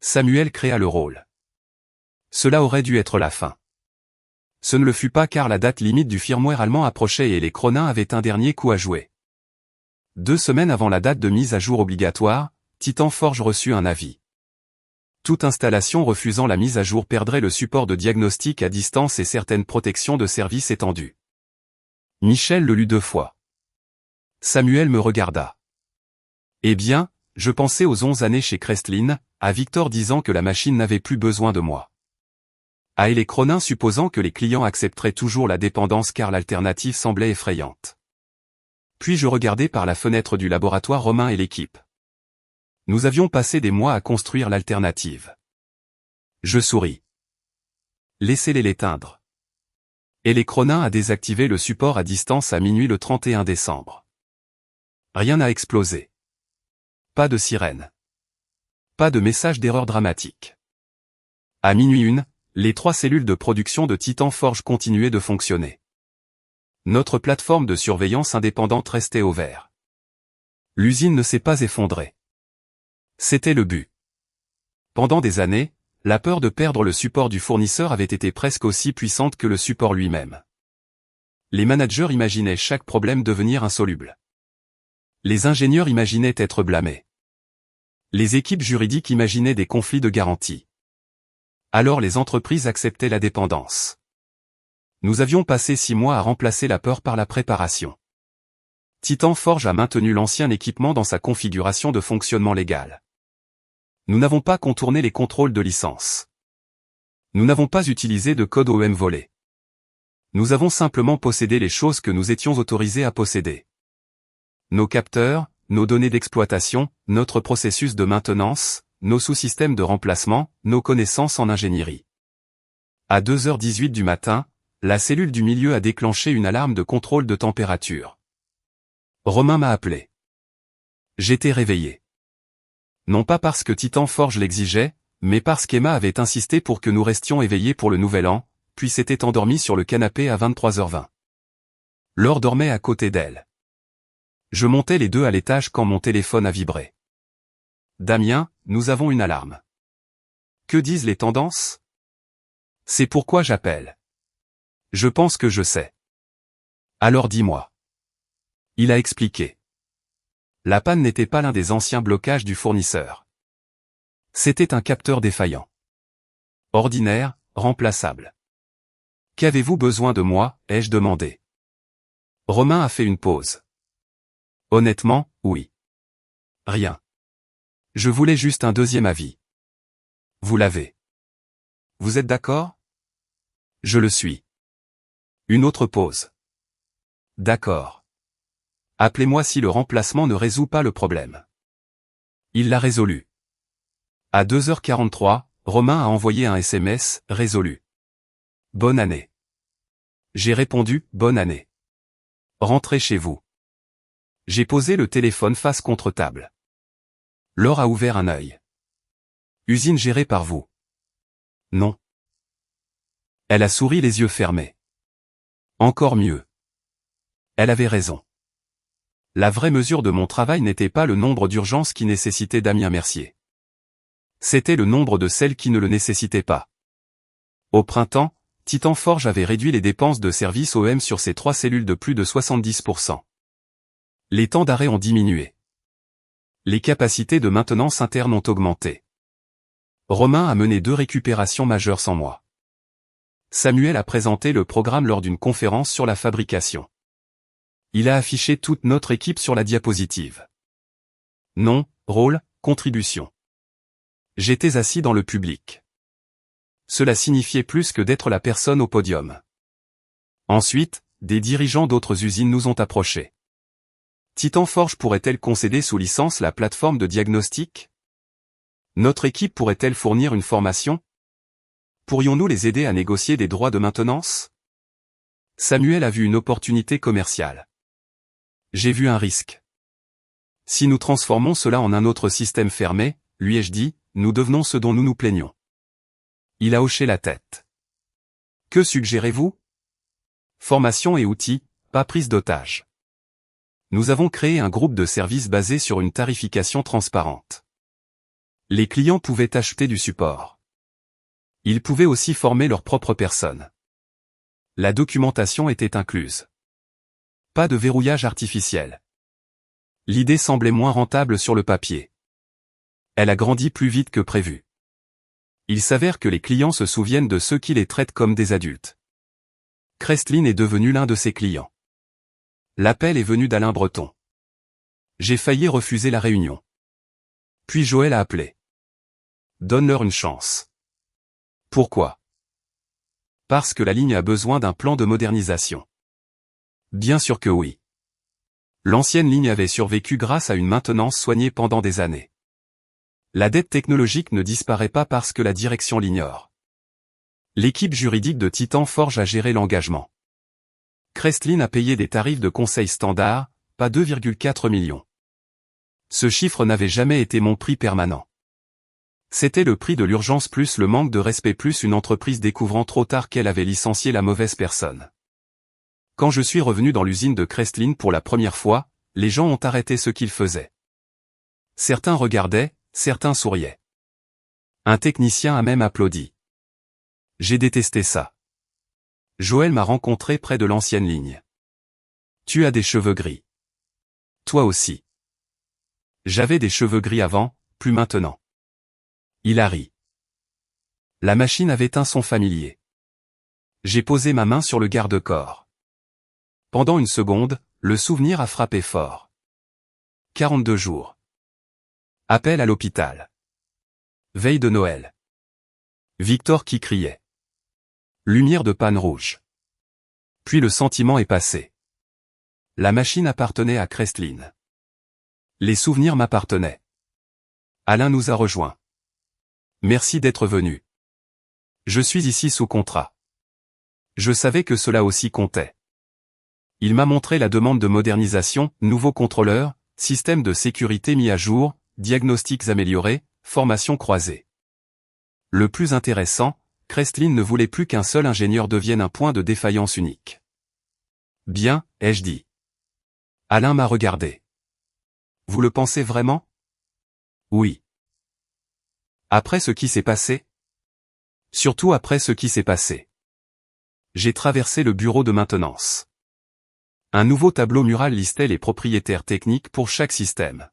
Samuel créa le rôle. Cela aurait dû être la fin. Ce ne le fut pas car la date limite du firmware allemand approchait et les Cronins avaient un dernier coup à jouer. 2 semaines avant la date de mise à jour obligatoire, Titan Forge reçut un avis. Toute installation refusant la mise à jour perdrait le support de diagnostic à distance et certaines protections de service étendues. Michel le lut 2 fois. Samuel me regarda. Eh bien, je pensais aux 11 années chez Crestlin, à Victor disant que la machine n'avait plus besoin de moi. À et les Cronins supposant que les clients accepteraient toujours la dépendance car l'alternative semblait effrayante. Puis je regardais par la fenêtre du laboratoire Romain et l'équipe. Nous avions passé des mois à construire l'alternative. Je souris. Laissez-les l'éteindre. Et les Cronin a désactivé le support à distance à minuit le 31 décembre. Rien n'a explosé. Pas de sirène. Pas de message d'erreur dramatique. À minuit 1, les 3 cellules de production de Titan Forge continuaient de fonctionner. Notre plateforme de surveillance indépendante restait au vert. L'usine ne s'est pas effondrée. C'était le but. Pendant des années, la peur de perdre le support du fournisseur avait été presque aussi puissante que le support lui-même. Les managers imaginaient chaque problème devenir insoluble. Les ingénieurs imaginaient être blâmés. Les équipes juridiques imaginaient des conflits de garantie. Alors les entreprises acceptaient la dépendance. Nous avions passé 6 mois à remplacer la peur par la préparation. Titan Forge a maintenu l'ancien équipement dans sa configuration de fonctionnement légal. Nous n'avons pas contourné les contrôles de licence. Nous n'avons pas utilisé de code OEM volé. Nous avons simplement possédé les choses que nous étions autorisés à posséder. Nos capteurs, nos données d'exploitation, notre processus de maintenance, nos sous-systèmes de remplacement, nos connaissances en ingénierie. À 2h18 du matin, la cellule du milieu a déclenché une alarme de contrôle de température. Romain m'a appelé. J'étais réveillé. Non pas parce que Titan Forge l'exigeait, mais parce qu'Emma avait insisté pour que nous restions éveillés pour le nouvel an, puis s'était endormie sur le canapé à 23h20. Laure dormait à côté d'elle. Je montais les deux à l'étage quand mon téléphone a vibré. Damien, nous avons une alarme. Que disent les tendances? C'est pourquoi j'appelle. Je pense que je sais. Alors dis-moi. Il a expliqué. La panne n'était pas l'un des anciens blocages du fournisseur. C'était un capteur défaillant. Ordinaire, remplaçable. Qu'avez-vous besoin de moi, ai-je demandé. Romain a fait une pause. Honnêtement, oui. Rien. Je voulais juste un deuxième avis. Vous l'avez. Vous êtes d'accord? Je le suis. Une autre pause. D'accord. Appelez-moi si le remplacement ne résout pas le problème. Il l'a résolu. À 2h43, Romain a envoyé un SMS, résolu. Bonne année. J'ai répondu, bonne année. Rentrez chez vous. J'ai posé le téléphone face contre table. Laure a ouvert un œil. Usine gérée par vous. Non. Elle a souri les yeux fermés. Encore mieux. Elle avait raison. La vraie mesure de mon travail n'était pas le nombre d'urgences qui nécessitaient Damien Mercier. C'était le nombre de celles qui ne le nécessitaient pas. Au printemps, Titan Forge avait réduit les dépenses de service OEM sur ses 3 cellules de plus de 70%. Les temps d'arrêt ont diminué. Les capacités de maintenance interne ont augmenté. Romain a mené 2 récupérations majeures sans moi. Samuel a présenté le programme lors d'une conférence sur la fabrication. Il a affiché toute notre équipe sur la diapositive. Nom, rôle, contribution. J'étais assis dans le public. Cela signifiait plus que d'être la personne au podium. Ensuite, des dirigeants d'autres usines nous ont approchés. Titan Forge pourrait-elle concéder sous licence la plateforme de diagnostic? Notre équipe pourrait-elle fournir une formation? Pourrions-nous les aider à négocier des droits de maintenance? Samuel a vu une opportunité commerciale. J'ai vu un risque. Si nous transformons cela en un autre système fermé, lui ai-je dit, nous devenons ce dont nous nous plaignons. Il a hoché la tête. Que suggérez-vous? Formation et outils, pas prise d'otage. Nous avons créé un groupe de services basé sur une tarification transparente. Les clients pouvaient acheter du support. Ils pouvaient aussi former leur propre personne. La documentation était incluse. Pas de verrouillage artificiel. L'idée semblait moins rentable sur le papier. Elle a grandi plus vite que prévu. Il s'avère que les clients se souviennent de ceux qui les traitent comme des adultes. Crestlin est devenu l'un de ses clients. L'appel est venu d'Alain Breton. J'ai failli refuser la réunion. Puis Joël a appelé. Donne-leur une chance. Pourquoi? Parce que la ligne a besoin d'un plan de modernisation. Bien sûr que oui. L'ancienne ligne avait survécu grâce à une maintenance soignée pendant des années. La dette technologique ne disparaît pas parce que la direction l'ignore. L'équipe juridique de Titan Forge a géré l'engagement. Crestlin a payé des tarifs de conseil standard, pas 2,4 millions. Ce chiffre n'avait jamais été mon prix permanent. C'était le prix de l'urgence plus le manque de respect plus une entreprise découvrant trop tard qu'elle avait licencié la mauvaise personne. Quand je suis revenu dans l'usine de Crestlin pour la première fois, les gens ont arrêté ce qu'ils faisaient. Certains regardaient, certains souriaient. Un technicien a même applaudi. J'ai détesté ça. Joël m'a rencontré près de l'ancienne ligne. Tu as des cheveux gris. Toi aussi. J'avais des cheveux gris avant, plus maintenant. Il a ri. La machine avait un son familier. J'ai posé ma main sur le garde-corps. Pendant une seconde, le souvenir a frappé fort. 42 jours. Appel à l'hôpital. Veille de Noël. Victor qui criait. Lumière de panne rouge. Puis le sentiment est passé. La machine appartenait à Crestlin. Les souvenirs m'appartenaient. Alain nous a rejoints. Merci d'être venu. Je suis ici sous contrat. Je savais que cela aussi comptait. Il m'a montré la demande de modernisation, nouveaux contrôleurs, système de sécurité mis à jour, diagnostics améliorés, formation croisée. Le plus intéressant, Crestlin ne voulait plus qu'un seul ingénieur devienne un point de défaillance unique. Bien, ai-je dit. Alain m'a regardé. Vous le pensez vraiment? Oui. Après ce qui s'est passé? Surtout après ce qui s'est passé. J'ai traversé le bureau de maintenance. Un nouveau tableau mural listait les propriétaires techniques pour chaque système.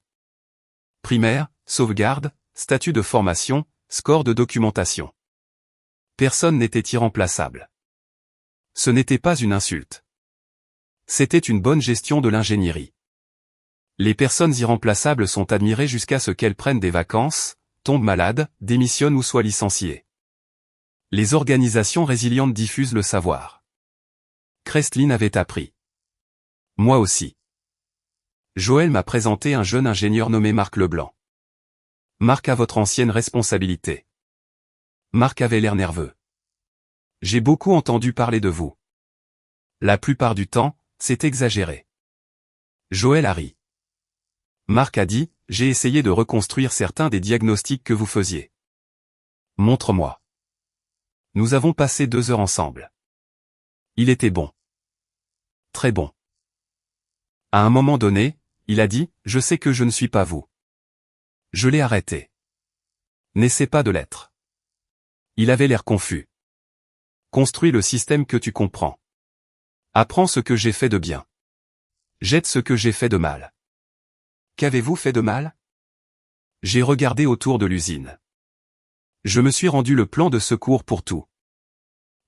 Primaire, sauvegarde, statut de formation, score de documentation. Personne n'était irremplaçable. Ce n'était pas une insulte. C'était une bonne gestion de l'ingénierie. Les personnes irremplaçables sont admirées jusqu'à ce qu'elles prennent des vacances, tombent malades, démissionnent ou soient licenciées. Les organisations résilientes diffusent le savoir. Crestlin avait appris. Moi aussi. Joël m'a présenté un jeune ingénieur nommé Marc Leblanc. Marc a votre ancienne responsabilité. Marc avait l'air nerveux. J'ai beaucoup entendu parler de vous. La plupart du temps, c'est exagéré. Joël a ri. Marc a dit, j'ai essayé de reconstruire certains des diagnostics que vous faisiez. Montre-moi. Nous avons passé 2 heures ensemble. Il était bon. Très bon. À un moment donné, il a dit, je sais que je ne suis pas vous. Je l'ai arrêté. N'essaie pas de l'être. Il avait l'air confus. Construis le système que tu comprends. Apprends ce que j'ai fait de bien. Jette ce que j'ai fait de mal. Qu'avez-vous fait de mal? J'ai regardé autour de l'usine. Je me suis rendu le plan de secours pour tout.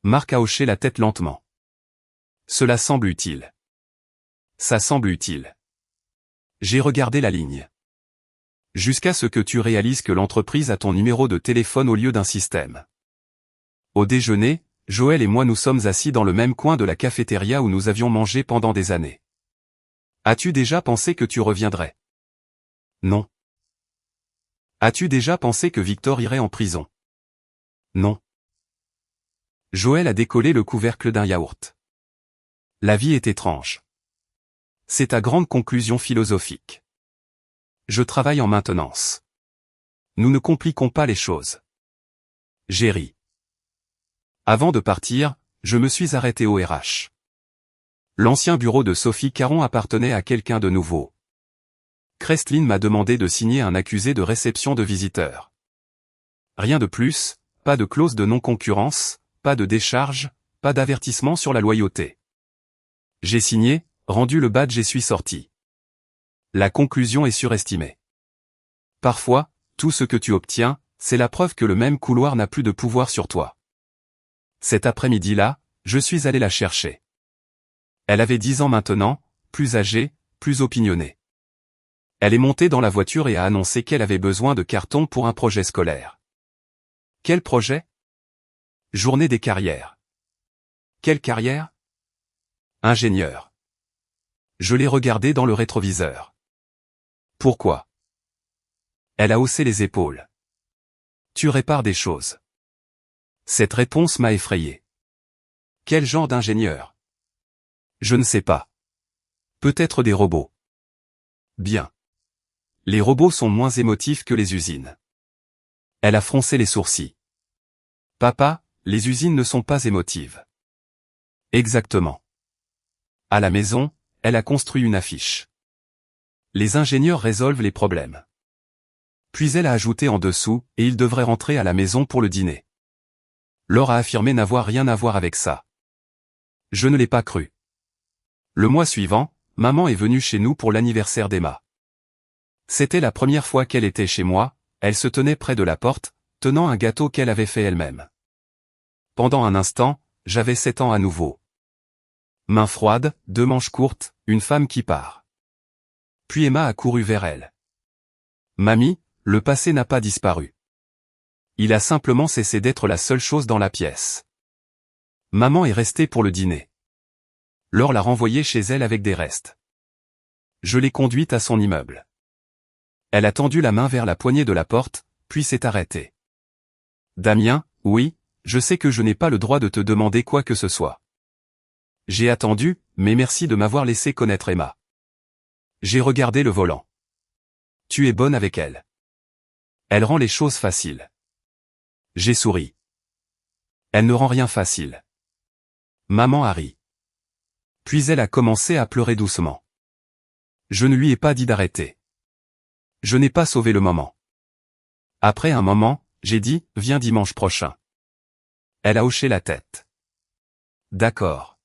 Marc a hoché la tête lentement. Cela semble utile. Ça semble utile. J'ai regardé la ligne. Jusqu'à ce que tu réalises que l'entreprise a ton numéro de téléphone au lieu d'un système. Au déjeuner, Joël et moi nous sommes assis dans le même coin de la cafétéria où nous avions mangé pendant des années. As-tu déjà pensé que tu reviendrais? Non. As-tu déjà pensé que Victor irait en prison? Non. Joël a décollé le couvercle d'un yaourt. La vie est étrange. C'est ta grande conclusion philosophique. Je travaille en maintenance. Nous ne compliquons pas les choses. J'ai ri. Avant de partir, je me suis arrêté au RH. L'ancien bureau de Sophie Caron appartenait à quelqu'un de nouveau. Crestlin m'a demandé de signer un accusé de réception de visiteurs. Rien de plus, pas de clause de non-concurrence, pas de décharge, pas d'avertissement sur la loyauté. J'ai signé, rendu le badge et suis sorti. La conclusion est surestimée. Parfois, tout ce que tu obtiens, c'est la preuve que le même couloir n'a plus de pouvoir sur toi. Cet après-midi-là, je suis allé la chercher. Elle avait 10 ans maintenant, plus âgée, plus opinionnée. Elle est montée dans la voiture et a annoncé qu'elle avait besoin de cartons pour un projet scolaire. Quel projet? Journée des carrières. Quelle carrière? Ingénieur. Je l'ai regardée dans le rétroviseur. Pourquoi? Elle a haussé les épaules. Tu répares des choses. Cette réponse m'a effrayé. Quel genre d'ingénieur? Je ne sais pas. Peut-être des robots. Bien. Les robots sont moins émotifs que les usines. Elle a froncé les sourcils. Papa, les usines ne sont pas émotives. Exactement. À la maison, elle a construit une affiche. Les ingénieurs résolvent les problèmes. Puis elle a ajouté en dessous, et il devrait rentrer à la maison pour le dîner. Laure a affirmé n'avoir rien à voir avec ça. Je ne l'ai pas cru. Le mois suivant, maman est venue chez nous pour l'anniversaire d'Emma. C'était la première fois qu'elle était chez moi, elle se tenait près de la porte, tenant un gâteau qu'elle avait fait elle-même. Pendant un instant, j'avais 7 ans à nouveau. Main froide, 2 manches courtes, une femme qui part. Puis Emma a couru vers elle. Mamie, le passé n'a pas disparu. Il a simplement cessé d'être la seule chose dans la pièce. Maman est restée pour le dîner. Laure l'a renvoyée chez elle avec des restes. Je l'ai conduite à son immeuble. Elle a tendu la main vers la poignée de la porte, puis s'est arrêtée. Damien, oui, je sais que je n'ai pas le droit de te demander quoi que ce soit. J'ai attendu, mais merci de m'avoir laissé connaître Emma. J'ai regardé le volant. Tu es bonne avec elle. Elle rend les choses faciles. J'ai souri. Elle ne rend rien facile. Maman a ri. Puis elle a commencé à pleurer doucement. Je ne lui ai pas dit d'arrêter. Je n'ai pas sauvé le moment. Après un moment, j'ai dit, viens dimanche prochain. Elle a hoché la tête. D'accord.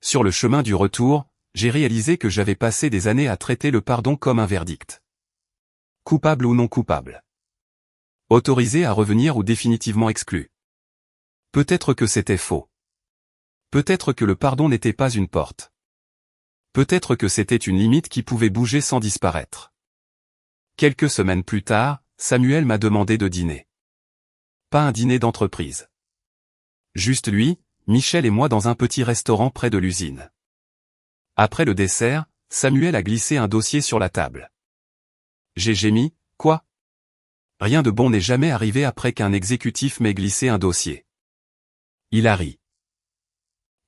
Sur le chemin du retour, j'ai réalisé que j'avais passé des années à traiter le pardon comme un verdict. Coupable ou non coupable. Autorisé à revenir ou définitivement exclu. Peut-être que c'était faux. Peut-être que le pardon n'était pas une porte. Peut-être que c'était une limite qui pouvait bouger sans disparaître. Quelques semaines plus tard, Samuel m'a demandé de dîner. Pas un dîner d'entreprise. Juste lui, Michel et moi dans un petit restaurant près de l'usine. Après le dessert, Samuel a glissé un dossier sur la table. J'ai gémi, quoi? Rien de bon n'est jamais arrivé après qu'un exécutif m'ait glissé un dossier. Il a ri.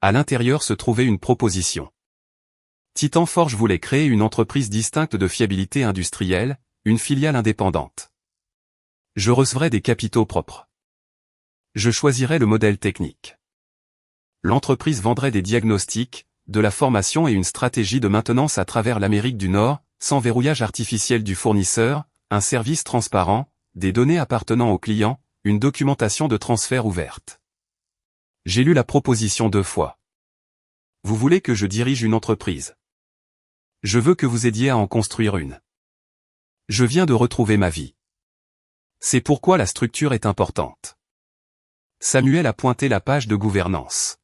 À l'intérieur se trouvait une proposition. Titan Forge voulait créer une entreprise distincte de fiabilité industrielle, une filiale indépendante. Je recevrais des capitaux propres. Je choisirais le modèle technique. L'entreprise vendrait des diagnostics, de la formation et une stratégie de maintenance à travers l'Amérique du Nord, sans verrouillage artificiel du fournisseur, un service transparent, des données appartenant au client, une documentation de transfert ouverte. J'ai lu la proposition 2 fois. Vous voulez que je dirige une entreprise? Je veux que vous aidiez à en construire une. Je viens de retrouver ma vie. C'est pourquoi la structure est importante. Samuel a pointé la page de gouvernance.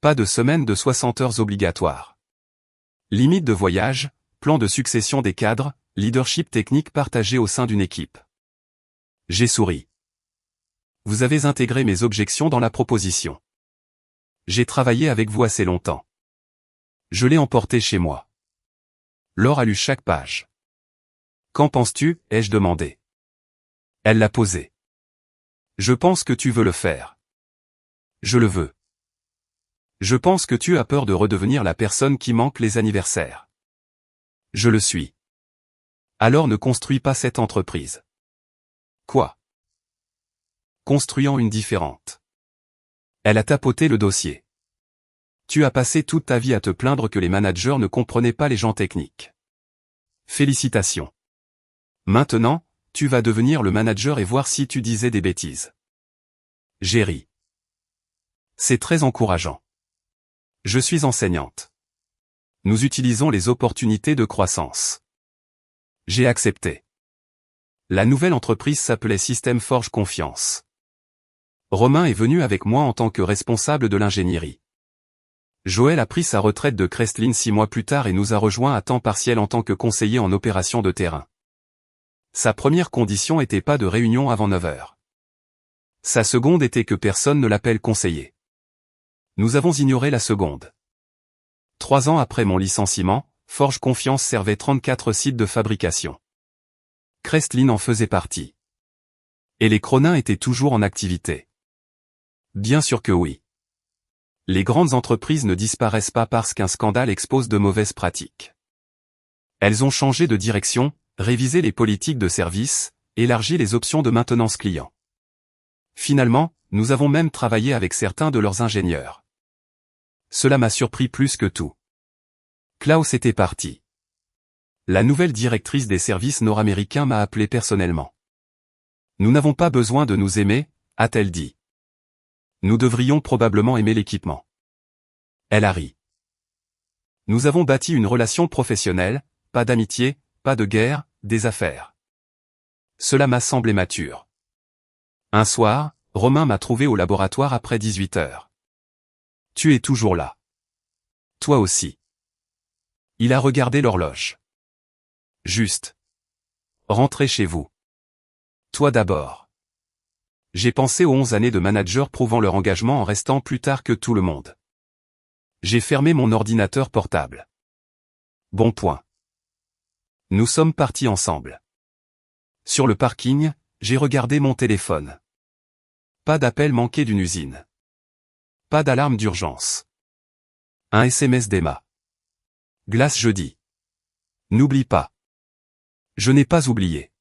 Pas de semaine de 60 heures obligatoires. Limite de voyage, plan de succession des cadres, leadership technique partagé au sein d'une équipe. J'ai souri. Vous avez intégré mes objections dans la proposition. J'ai travaillé avec vous assez longtemps. Je l'ai emporté chez moi. Laure a lu chaque page. Qu'en penses-tu, ai-je demandé. Elle l'a posé. Je pense que tu veux le faire. Je le veux. Je pense que tu as peur de redevenir la personne qui manque les anniversaires. Je le suis. Alors ne construis pas cette entreprise. Quoi? Construisant une différente. Elle a tapoté le dossier. Tu as passé toute ta vie à te plaindre que les managers ne comprenaient pas les gens techniques. Félicitations. Maintenant, tu vas devenir le manager et voir si tu disais des bêtises. J'ai ri. C'est très encourageant. Je suis enseignante. Nous utilisons les opportunités de croissance. J'ai accepté. La nouvelle entreprise s'appelait Système Forge Confiance. Romain est venu avec moi en tant que responsable de l'ingénierie. Joël a pris sa retraite de Crestlin 6 mois plus tard et nous a rejoints à temps partiel en tant que conseiller en opération de terrain. Sa première condition était pas de réunion avant 9 heures. Sa seconde était que personne ne l'appelle conseiller. Nous avons ignoré la seconde. 3 ans après mon licenciement, Forge Confiance servait 34 sites de fabrication. Crestlin en faisait partie. Et les Cronins étaient toujours en activité. Bien sûr que oui. Les grandes entreprises ne disparaissent pas parce qu'un scandale expose de mauvaises pratiques. Elles ont changé de direction, révisé les politiques de service, élargi les options de maintenance client. Finalement, nous avons même travaillé avec certains de leurs ingénieurs. Cela m'a surpris plus que tout. Klaus était parti. La nouvelle directrice des services nord-américains m'a appelé personnellement. Nous n'avons pas besoin de nous aimer, a-t-elle dit. Nous devrions probablement aimer l'équipement. Elle a ri. Nous avons bâti une relation professionnelle, pas d'amitié, pas de guerre, des affaires. Cela m'a semblé mature. Un soir, Romain m'a trouvé au laboratoire après 18 heures. Tu es toujours là. Toi aussi. Il a regardé l'horloge. Juste. Rentrez chez vous. Toi d'abord. J'ai pensé aux 11 années de manager prouvant leur engagement en restant plus tard que tout le monde. J'ai fermé mon ordinateur portable. Bon point. Nous sommes partis ensemble. Sur le parking, j'ai regardé mon téléphone. Pas d'appel manqué d'une usine. Pas d'alarme d'urgence. Un SMS d'Emma. Glace jeudi. N'oublie pas. Je n'ai pas oublié.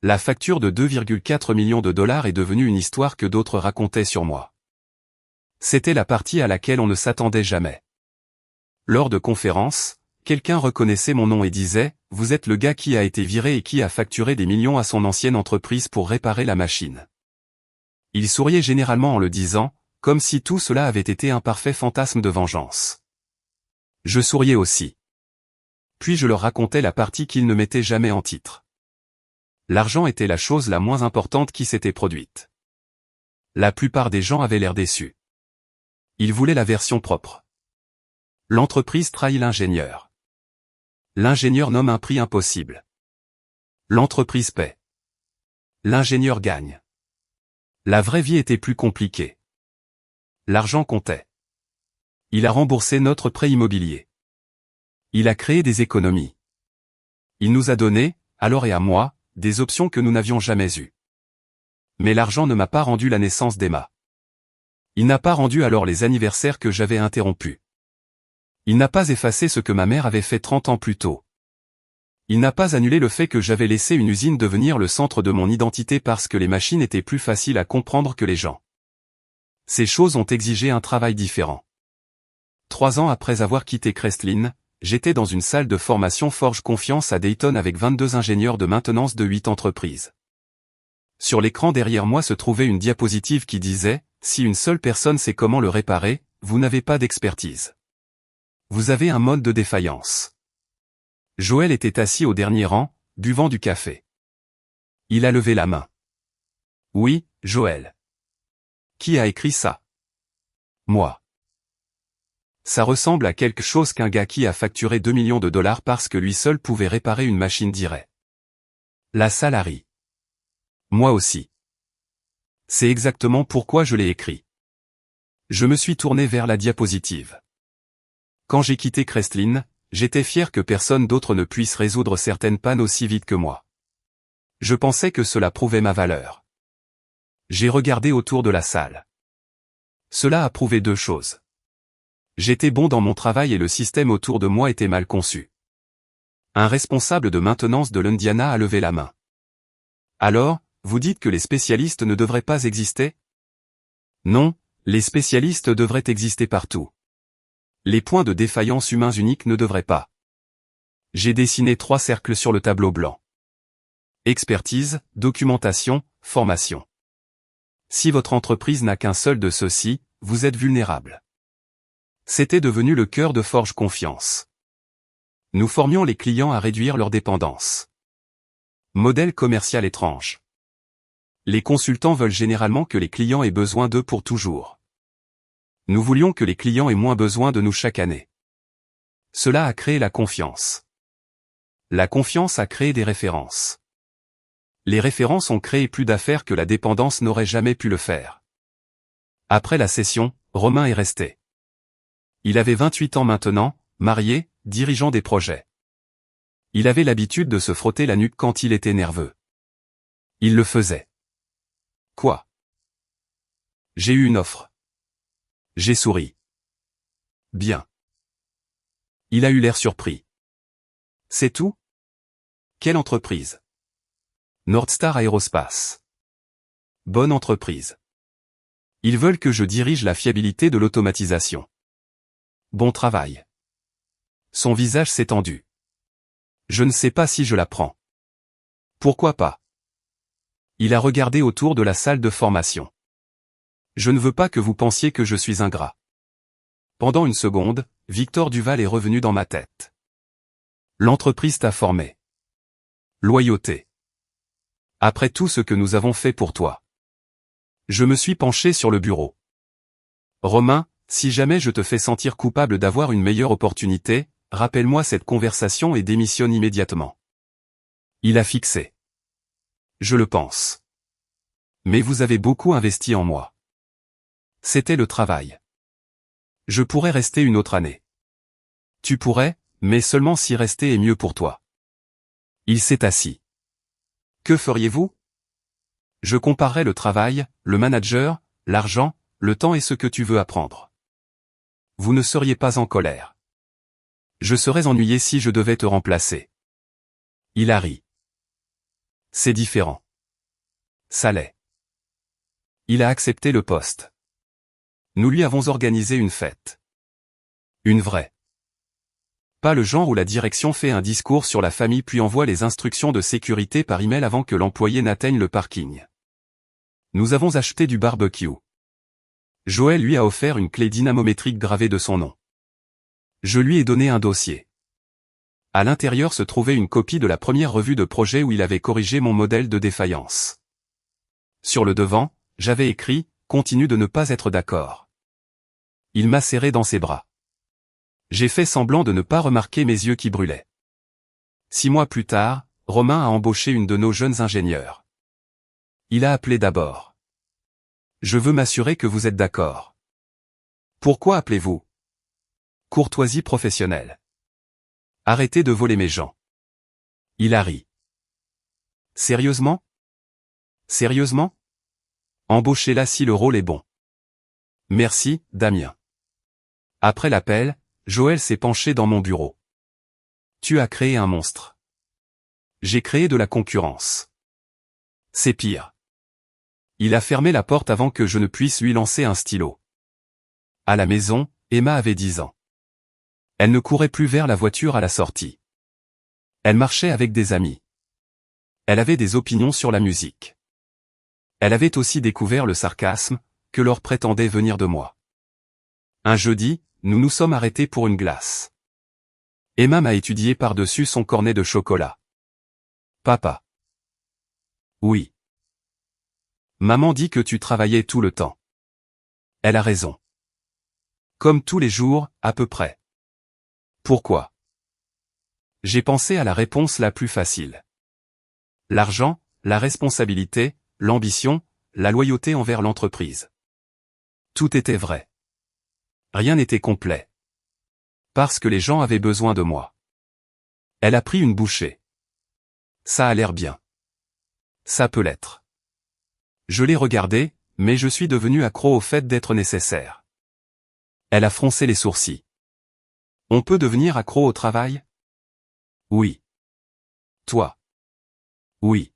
La facture de 2,4 millions de dollars est devenue une histoire que d'autres racontaient sur moi. C'était la partie à laquelle on ne s'attendait jamais. Lors de conférences, quelqu'un reconnaissait mon nom et disait « Vous êtes le gars qui a été viré et qui a facturé des millions à son ancienne entreprise pour réparer la machine. » Il souriait généralement en le disant, comme si tout cela avait été un parfait fantasme de vengeance. Je souriais aussi. Puis je leur racontais la partie qu'ils ne mettaient jamais en titre. L'argent était la chose la moins importante qui s'était produite. La plupart des gens avaient l'air déçus. Ils voulaient la version propre. L'entreprise trahit l'ingénieur. L'ingénieur nomme un prix impossible. L'entreprise paie. L'ingénieur gagne. La vraie vie était plus compliquée. L'argent comptait. Il a remboursé notre prêt immobilier. Il a créé des économies. Il nous a donné, à Laure et à moi, des options que nous n'avions jamais eues. Mais l'argent ne m'a pas rendu la naissance d'Emma. Il n'a pas rendu alors les anniversaires que j'avais interrompus. Il n'a pas effacé ce que ma mère avait fait 30 ans plus tôt. Il n'a pas annulé le fait que j'avais laissé une usine devenir le centre de mon identité parce que les machines étaient plus faciles à comprendre que les gens. Ces choses ont exigé un travail différent. 3 ans après avoir quitté Crestlin, j'étais dans une salle de formation Forge Confiance à Dayton avec 22 ingénieurs de maintenance de 8 entreprises. Sur l'écran derrière moi se trouvait une diapositive qui disait « Si une seule personne sait comment le réparer, vous n'avez pas d'expertise. Vous avez un mode de défaillance. » Joël était assis au dernier rang, buvant du café. Il a levé la main. « Oui, Joël. » « Qui a écrit ça ? » ?»« Moi. » « Ça ressemble à quelque chose qu'un gars qui a facturé 2 millions de dollars parce que lui seul pouvait réparer une machine dirait. » La salle a ri. Moi aussi. C'est exactement pourquoi je l'ai écrit. Je me suis tourné vers la diapositive. Quand j'ai quitté Crestlin, j'étais fier que personne d'autre ne puisse résoudre certaines pannes aussi vite que moi. Je pensais que cela prouvait ma valeur. J'ai regardé autour de la salle. Cela a prouvé 2 choses. J'étais bon dans mon travail et le système autour de moi était mal conçu. Un responsable de maintenance de l'Indiana a levé la main. Alors, vous dites que les spécialistes ne devraient pas exister ? Non, les spécialistes devraient exister partout. Les points de défaillance humains uniques ne devraient pas. J'ai dessiné 3 cercles sur le tableau blanc. Expertise, documentation, formation. Si votre entreprise n'a qu'un seul de ceux-ci, vous êtes vulnérable. C'était devenu le cœur de Forge Confiance. Nous formions les clients à réduire leur dépendance. Modèle commercial étrange. Les consultants veulent généralement que les clients aient besoin d'eux pour toujours. Nous voulions que les clients aient moins besoin de nous chaque année. Cela a créé la confiance. La confiance a créé des références. Les références ont créé plus d'affaires que la dépendance n'aurait jamais pu le faire. Après la session, Romain est resté. Il avait 28 ans maintenant, marié, dirigeant des projets. Il avait l'habitude de se frotter la nuque quand il était nerveux. Il le faisait. Quoi? J'ai eu une offre. J'ai souri. Bien. Il a eu l'air surpris. C'est tout? Quelle entreprise? Nordstar Aerospace. Bonne entreprise. Ils veulent que je dirige la fiabilité de l'automatisation. Bon travail. Son visage s'est tendu. Je ne sais pas si je la prends. Pourquoi pas? Il a regardé autour de la salle de formation. Je ne veux pas que vous pensiez que je suis ingrat. Pendant une seconde, Victor Duval est revenu dans ma tête. L'entreprise t'a formé. Loyauté. Après tout ce que nous avons fait pour toi. Je me suis penché sur le bureau. Romain, si jamais je te fais sentir coupable d'avoir une meilleure opportunité, rappelle-moi cette conversation et démissionne immédiatement. Il a fixé. Je le pense. Mais vous avez beaucoup investi en moi. C'était le travail. Je pourrais rester une autre année. Tu pourrais, mais seulement si rester est mieux pour toi. Il s'est assis. Que feriez-vous? Je comparerais le travail, le manager, l'argent, le temps et ce que tu veux apprendre. Vous ne seriez pas en colère. Je serais ennuyé si je devais te remplacer. Il a ri. C'est différent. Ça l'est. Il a accepté le poste. Nous lui avons organisé une fête. Une vraie. Pas le genre où la direction fait un discours sur la famille puis envoie les instructions de sécurité par email avant que l'employé n'atteigne le parking. Nous avons acheté du barbecue. Joël lui a offert une clé dynamométrique gravée de son nom. Je lui ai donné un dossier. À l'intérieur se trouvait une copie de la première revue de projet où il avait corrigé mon modèle de défaillance. Sur le devant, j'avais écrit « Continue de ne pas être d'accord ». Il m'a serré dans ses bras. J'ai fait semblant de ne pas remarquer mes yeux qui brûlaient. 6 mois plus tard, Romain a embauché une de nos jeunes ingénieurs. Il a appelé d'abord. Je veux m'assurer que vous êtes d'accord. Pourquoi appelez-vous? Courtoisie professionnelle. Arrêtez de voler mes gens. Il a ri. Sérieusement? Sérieusement? Embauchez-la si le rôle est bon. Merci, Damien. Après l'appel, Joël s'est penché dans mon bureau. Tu as créé un monstre. J'ai créé de la concurrence. C'est pire. Il a fermé la porte avant que je ne puisse lui lancer un stylo. À la maison, Emma avait 10 ans. Elle ne courait plus vers la voiture à la sortie. Elle marchait avec des amis. Elle avait des opinions sur la musique. Elle avait aussi découvert le sarcasme, que leur prétendait venir de moi. Un jeudi, nous nous sommes arrêtés pour une glace. Emma m'a étudié par-dessus son cornet de chocolat. Papa. Oui. Maman dit que tu travaillais tout le temps. Elle a raison. Comme tous les jours, à peu près. Pourquoi? J'ai pensé à la réponse la plus facile. L'argent, la responsabilité, l'ambition, la loyauté envers l'entreprise. Tout était vrai. Rien n'était complet. Parce que les gens avaient besoin de moi. Elle a pris une bouchée. Ça a l'air bien. Ça peut l'être. Je l'ai regardé, mais je suis devenu accro au fait d'être nécessaire. Elle a froncé les sourcils. On peut devenir accro au travail? Oui. Toi? Oui.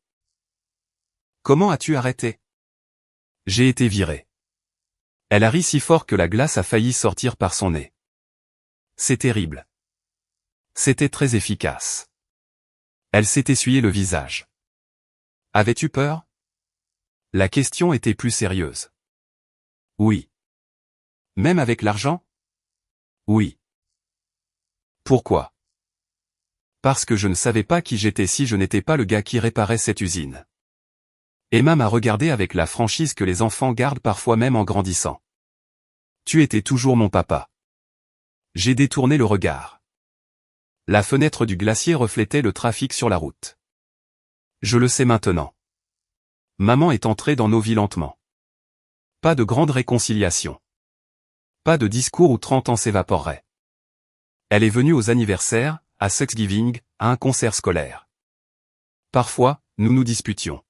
Comment as-tu arrêté? J'ai été viré. Elle a ri si fort que la glace a failli sortir par son nez. C'est terrible. C'était très efficace. Elle s'est essuyé le visage. Avais-tu peur? La question était plus sérieuse. Oui. Même avec l'argent? Oui. Pourquoi? Parce que je ne savais pas qui j'étais si je n'étais pas le gars qui réparait cette usine. Emma m'a regardé avec la franchise que les enfants gardent parfois même en grandissant. Tu étais toujours mon papa. J'ai détourné le regard. La fenêtre du glacier reflétait le trafic sur la route. Je le sais maintenant. Maman est entrée dans nos vies lentement. Pas de grande réconciliation. Pas de discours où 30 ans s'évaporeraient. Elle est venue aux anniversaires, à Thanksgiving, à un concert scolaire. Parfois, nous nous disputions.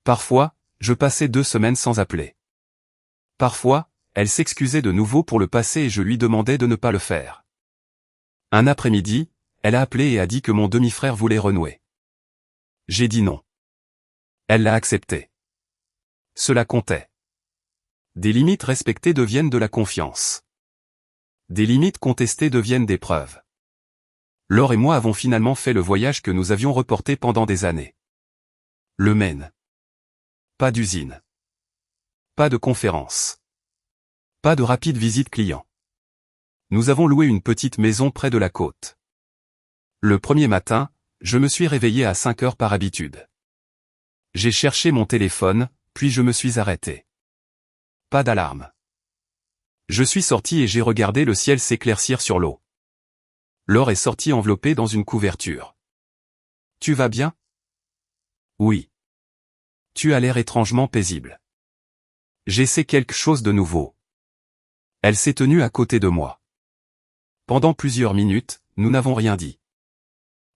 Parfois, je passais 2 semaines sans appeler. Parfois, elle s'excusait de nouveau pour le passé et je lui demandais de ne pas le faire. Un après-midi, elle a appelé et a dit que mon demi-frère voulait renouer. J'ai dit non. Elle l'a accepté. Cela comptait. Des limites respectées deviennent de la confiance. Des limites contestées deviennent des preuves. Laure et moi avons finalement fait le voyage que nous avions reporté pendant des années. Le Maine. Pas d'usine. Pas de conférence. Pas de rapide visite client. Nous avons loué une petite maison près de la côte. Le premier matin, je me suis réveillé à 5 heures par habitude. J'ai cherché mon téléphone, puis je me suis arrêté. Pas d'alarme. Je suis sorti et j'ai regardé le ciel s'éclaircir sur l'eau. Laure est sortie enveloppée dans une couverture. Tu vas bien? Oui. Tu as l'air étrangement paisible. J'essaie quelque chose de nouveau. Elle s'est tenue à côté de moi. Pendant plusieurs minutes, nous n'avons rien dit.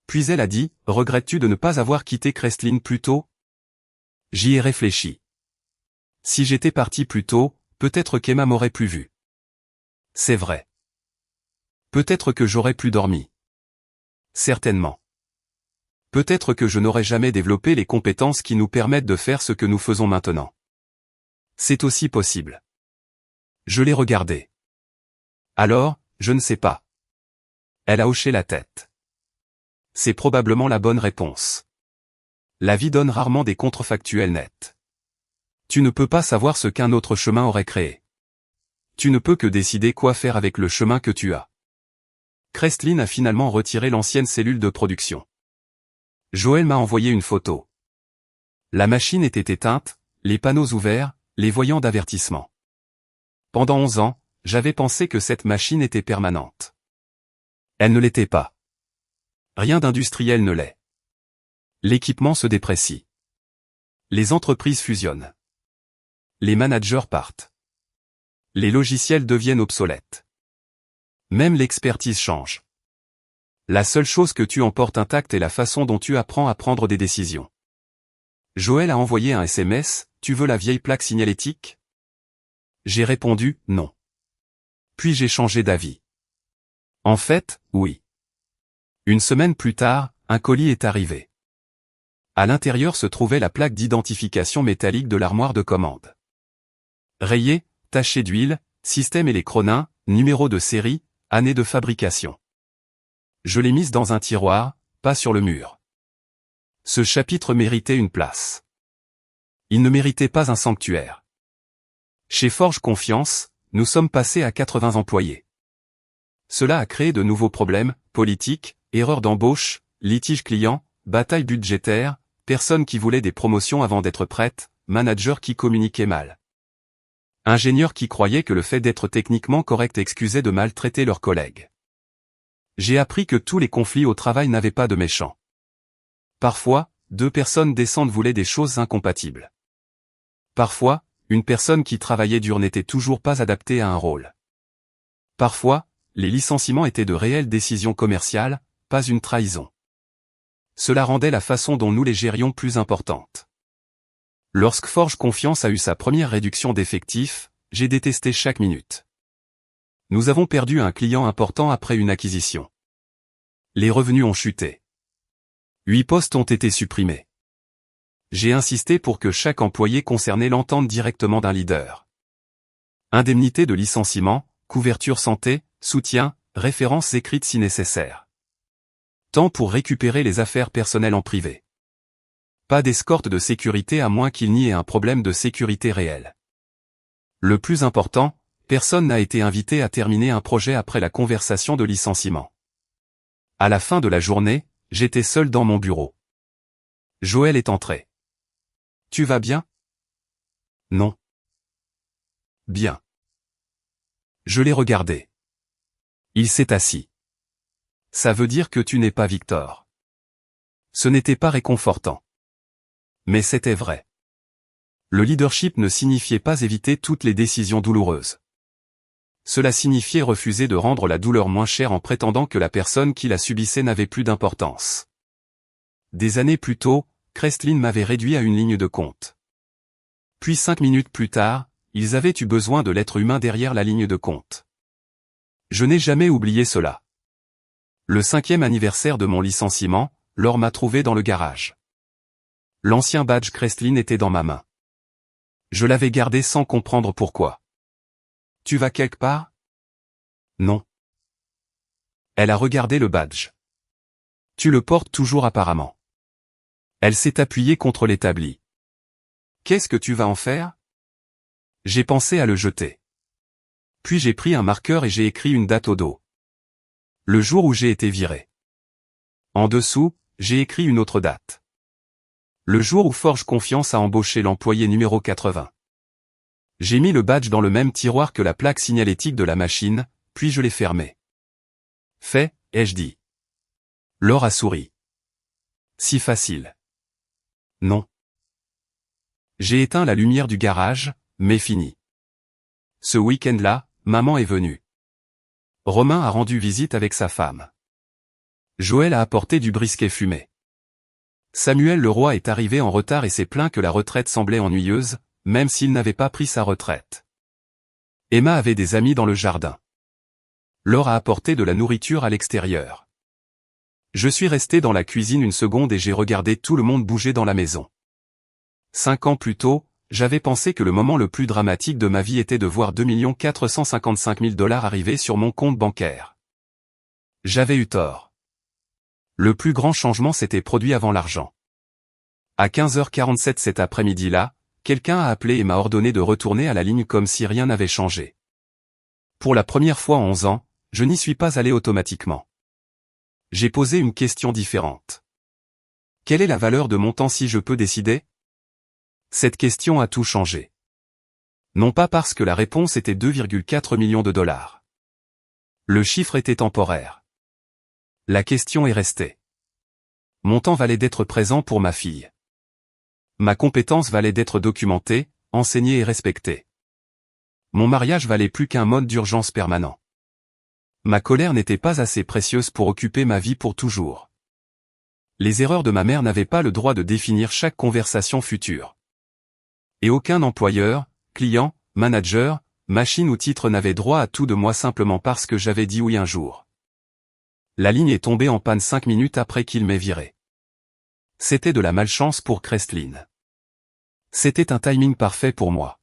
Puis elle a dit, regrettes-tu de ne pas avoir quitté Crestline plus tôt? J'y ai réfléchi. Si j'étais parti plus tôt, peut-être qu'Emma m'aurait plus vu. C'est vrai. Peut-être que j'aurais plus dormi. Certainement. Peut-être que je n'aurais jamais développé les compétences qui nous permettent de faire ce que nous faisons maintenant. C'est aussi possible. Je l'ai regardé. Alors, je ne sais pas. Elle a hoché la tête. C'est probablement la bonne réponse. La vie donne rarement des contrefactuels nets. Tu ne peux pas savoir ce qu'un autre chemin aurait créé. Tu ne peux que décider quoi faire avec le chemin que tu as. Crestline a finalement retiré l'ancienne cellule de production. Joël m'a envoyé une photo. La machine était éteinte, les panneaux ouverts, les voyants d'avertissement. Pendant 11 ans, j'avais pensé que cette machine était permanente. Elle ne l'était pas. Rien d'industriel ne l'est. L'équipement se déprécie. Les entreprises fusionnent. Les managers partent. Les logiciels deviennent obsolètes. Même l'expertise change. La seule chose que tu emportes intacte est la façon dont tu apprends à prendre des décisions. Joël a envoyé un SMS, tu veux la vieille plaque signalétique? J'ai répondu, non. Puis j'ai changé d'avis. En fait, oui. Une semaine plus tard, un colis est arrivé. À l'intérieur se trouvait la plaque d'identification métallique de l'armoire de commande. Rayée, tachée d'huile, système électronin, numéro de série, année de fabrication. Je l'ai mise dans un tiroir, pas sur le mur. Ce chapitre méritait une place. Il ne méritait pas un sanctuaire. Chez Forge Confiance, nous sommes passés à 80 employés. Cela a créé de nouveaux problèmes, politiques, erreurs d'embauche, litiges clients, batailles budgétaires, personnes qui voulaient des promotions avant d'être prêtes, managers qui communiquaient mal. Ingénieurs qui croyaient que le fait d'être techniquement correct excusait de maltraiter leurs collègues. J'ai appris que tous les conflits au travail n'avaient pas de méchants. Parfois, 2 personnes décentes voulaient des choses incompatibles. Parfois, une personne qui travaillait dur n'était toujours pas adaptée à un rôle. Parfois, les licenciements étaient de réelles décisions commerciales, pas une trahison. Cela rendait la façon dont nous les gérions plus importante. Lorsque Forge Confiance a eu sa première réduction d'effectifs, j'ai détesté chaque minute. Nous avons perdu un client important après une acquisition. Les revenus ont chuté. 8 postes ont été supprimés. J'ai insisté pour que chaque employé concerné l'entende directement d'un leader. Indemnité de licenciement, couverture santé, soutien, références écrites si nécessaire. Temps pour récupérer les affaires personnelles en privé. Pas d'escorte de sécurité à moins qu'il n'y ait un problème de sécurité réel. Le plus important, personne n'a été invité à terminer un projet après la conversation de licenciement. À la fin de la journée, j'étais seul dans mon bureau. Joël est entré. Tu vas bien? Non. Bien. Je l'ai regardé. Il s'est assis. Ça veut dire que tu n'es pas Victor. Ce n'était pas réconfortant. Mais c'était vrai. Le leadership ne signifiait pas éviter toutes les décisions douloureuses. Cela signifiait refuser de rendre la douleur moins chère en prétendant que la personne qui la subissait n'avait plus d'importance. Des années plus tôt, Crestlin m'avait réduit à une ligne de compte. Puis 5 minutes plus tard, ils avaient eu besoin de l'être humain derrière la ligne de compte. Je n'ai jamais oublié cela. Le 5e anniversaire de mon licenciement, Laure m'a trouvé dans le garage. L'ancien badge Crestlin était dans ma main. Je l'avais gardé sans comprendre pourquoi. Tu vas quelque part? Non. Elle a regardé le badge. Tu le portes toujours apparemment. Elle s'est appuyée contre l'établi. Qu'est-ce que tu vas en faire? J'ai pensé à le jeter. Puis j'ai pris un marqueur et j'ai écrit une date au dos. Le jour où j'ai été viré. En dessous, j'ai écrit une autre date. Le jour où Forge Confiance a embauché l'employé numéro 80. J'ai mis le badge dans le même tiroir que la plaque signalétique de la machine, puis je l'ai fermé. Fait, ai-je dit. Laure a souri. Si facile. Non. J'ai éteint la lumière du garage, mais fini. Ce week-end-là, maman est venue. Romain a rendu visite avec sa femme. Joël a apporté du brisket fumé. Samuel Leroy est arrivé en retard et s'est plaint que la retraite semblait ennuyeuse, même s'il n'avait pas pris sa retraite. Emma avait des amis dans le jardin. Laure a apporté de la nourriture à l'extérieur. Je suis resté dans la cuisine une seconde et j'ai regardé tout le monde bouger dans la maison. 5 ans plus tôt, j'avais pensé que le moment le plus dramatique de ma vie était de voir 2 455 000 $ arriver sur mon compte bancaire. J'avais eu tort. Le plus grand changement s'était produit avant l'argent. À 15h47 cet après-midi-là, quelqu'un a appelé et m'a ordonné de retourner à la ligne comme si rien n'avait changé. Pour la première fois en 11 ans, je n'y suis pas allé automatiquement. J'ai posé une question différente. Quelle est la valeur de mon temps si je peux décider? Cette question a tout changé. Non pas parce que la réponse était 2,4 millions de $. Le chiffre était temporaire. La question est restée. Mon temps valait d'être présent pour ma fille. Ma compétence valait d'être documentée, enseignée et respectée. Mon mariage valait plus qu'un mode d'urgence permanent. Ma colère n'était pas assez précieuse pour occuper ma vie pour toujours. Les erreurs de ma mère n'avaient pas le droit de définir chaque conversation future. Et aucun employeur, client, manager, machine ou titre n'avait droit à tout de moi simplement parce que j'avais dit oui un jour. La ligne est tombée en panne 5 minutes après qu'il m'ait viré. C'était de la malchance pour Crestlin. C'était un timing parfait pour moi.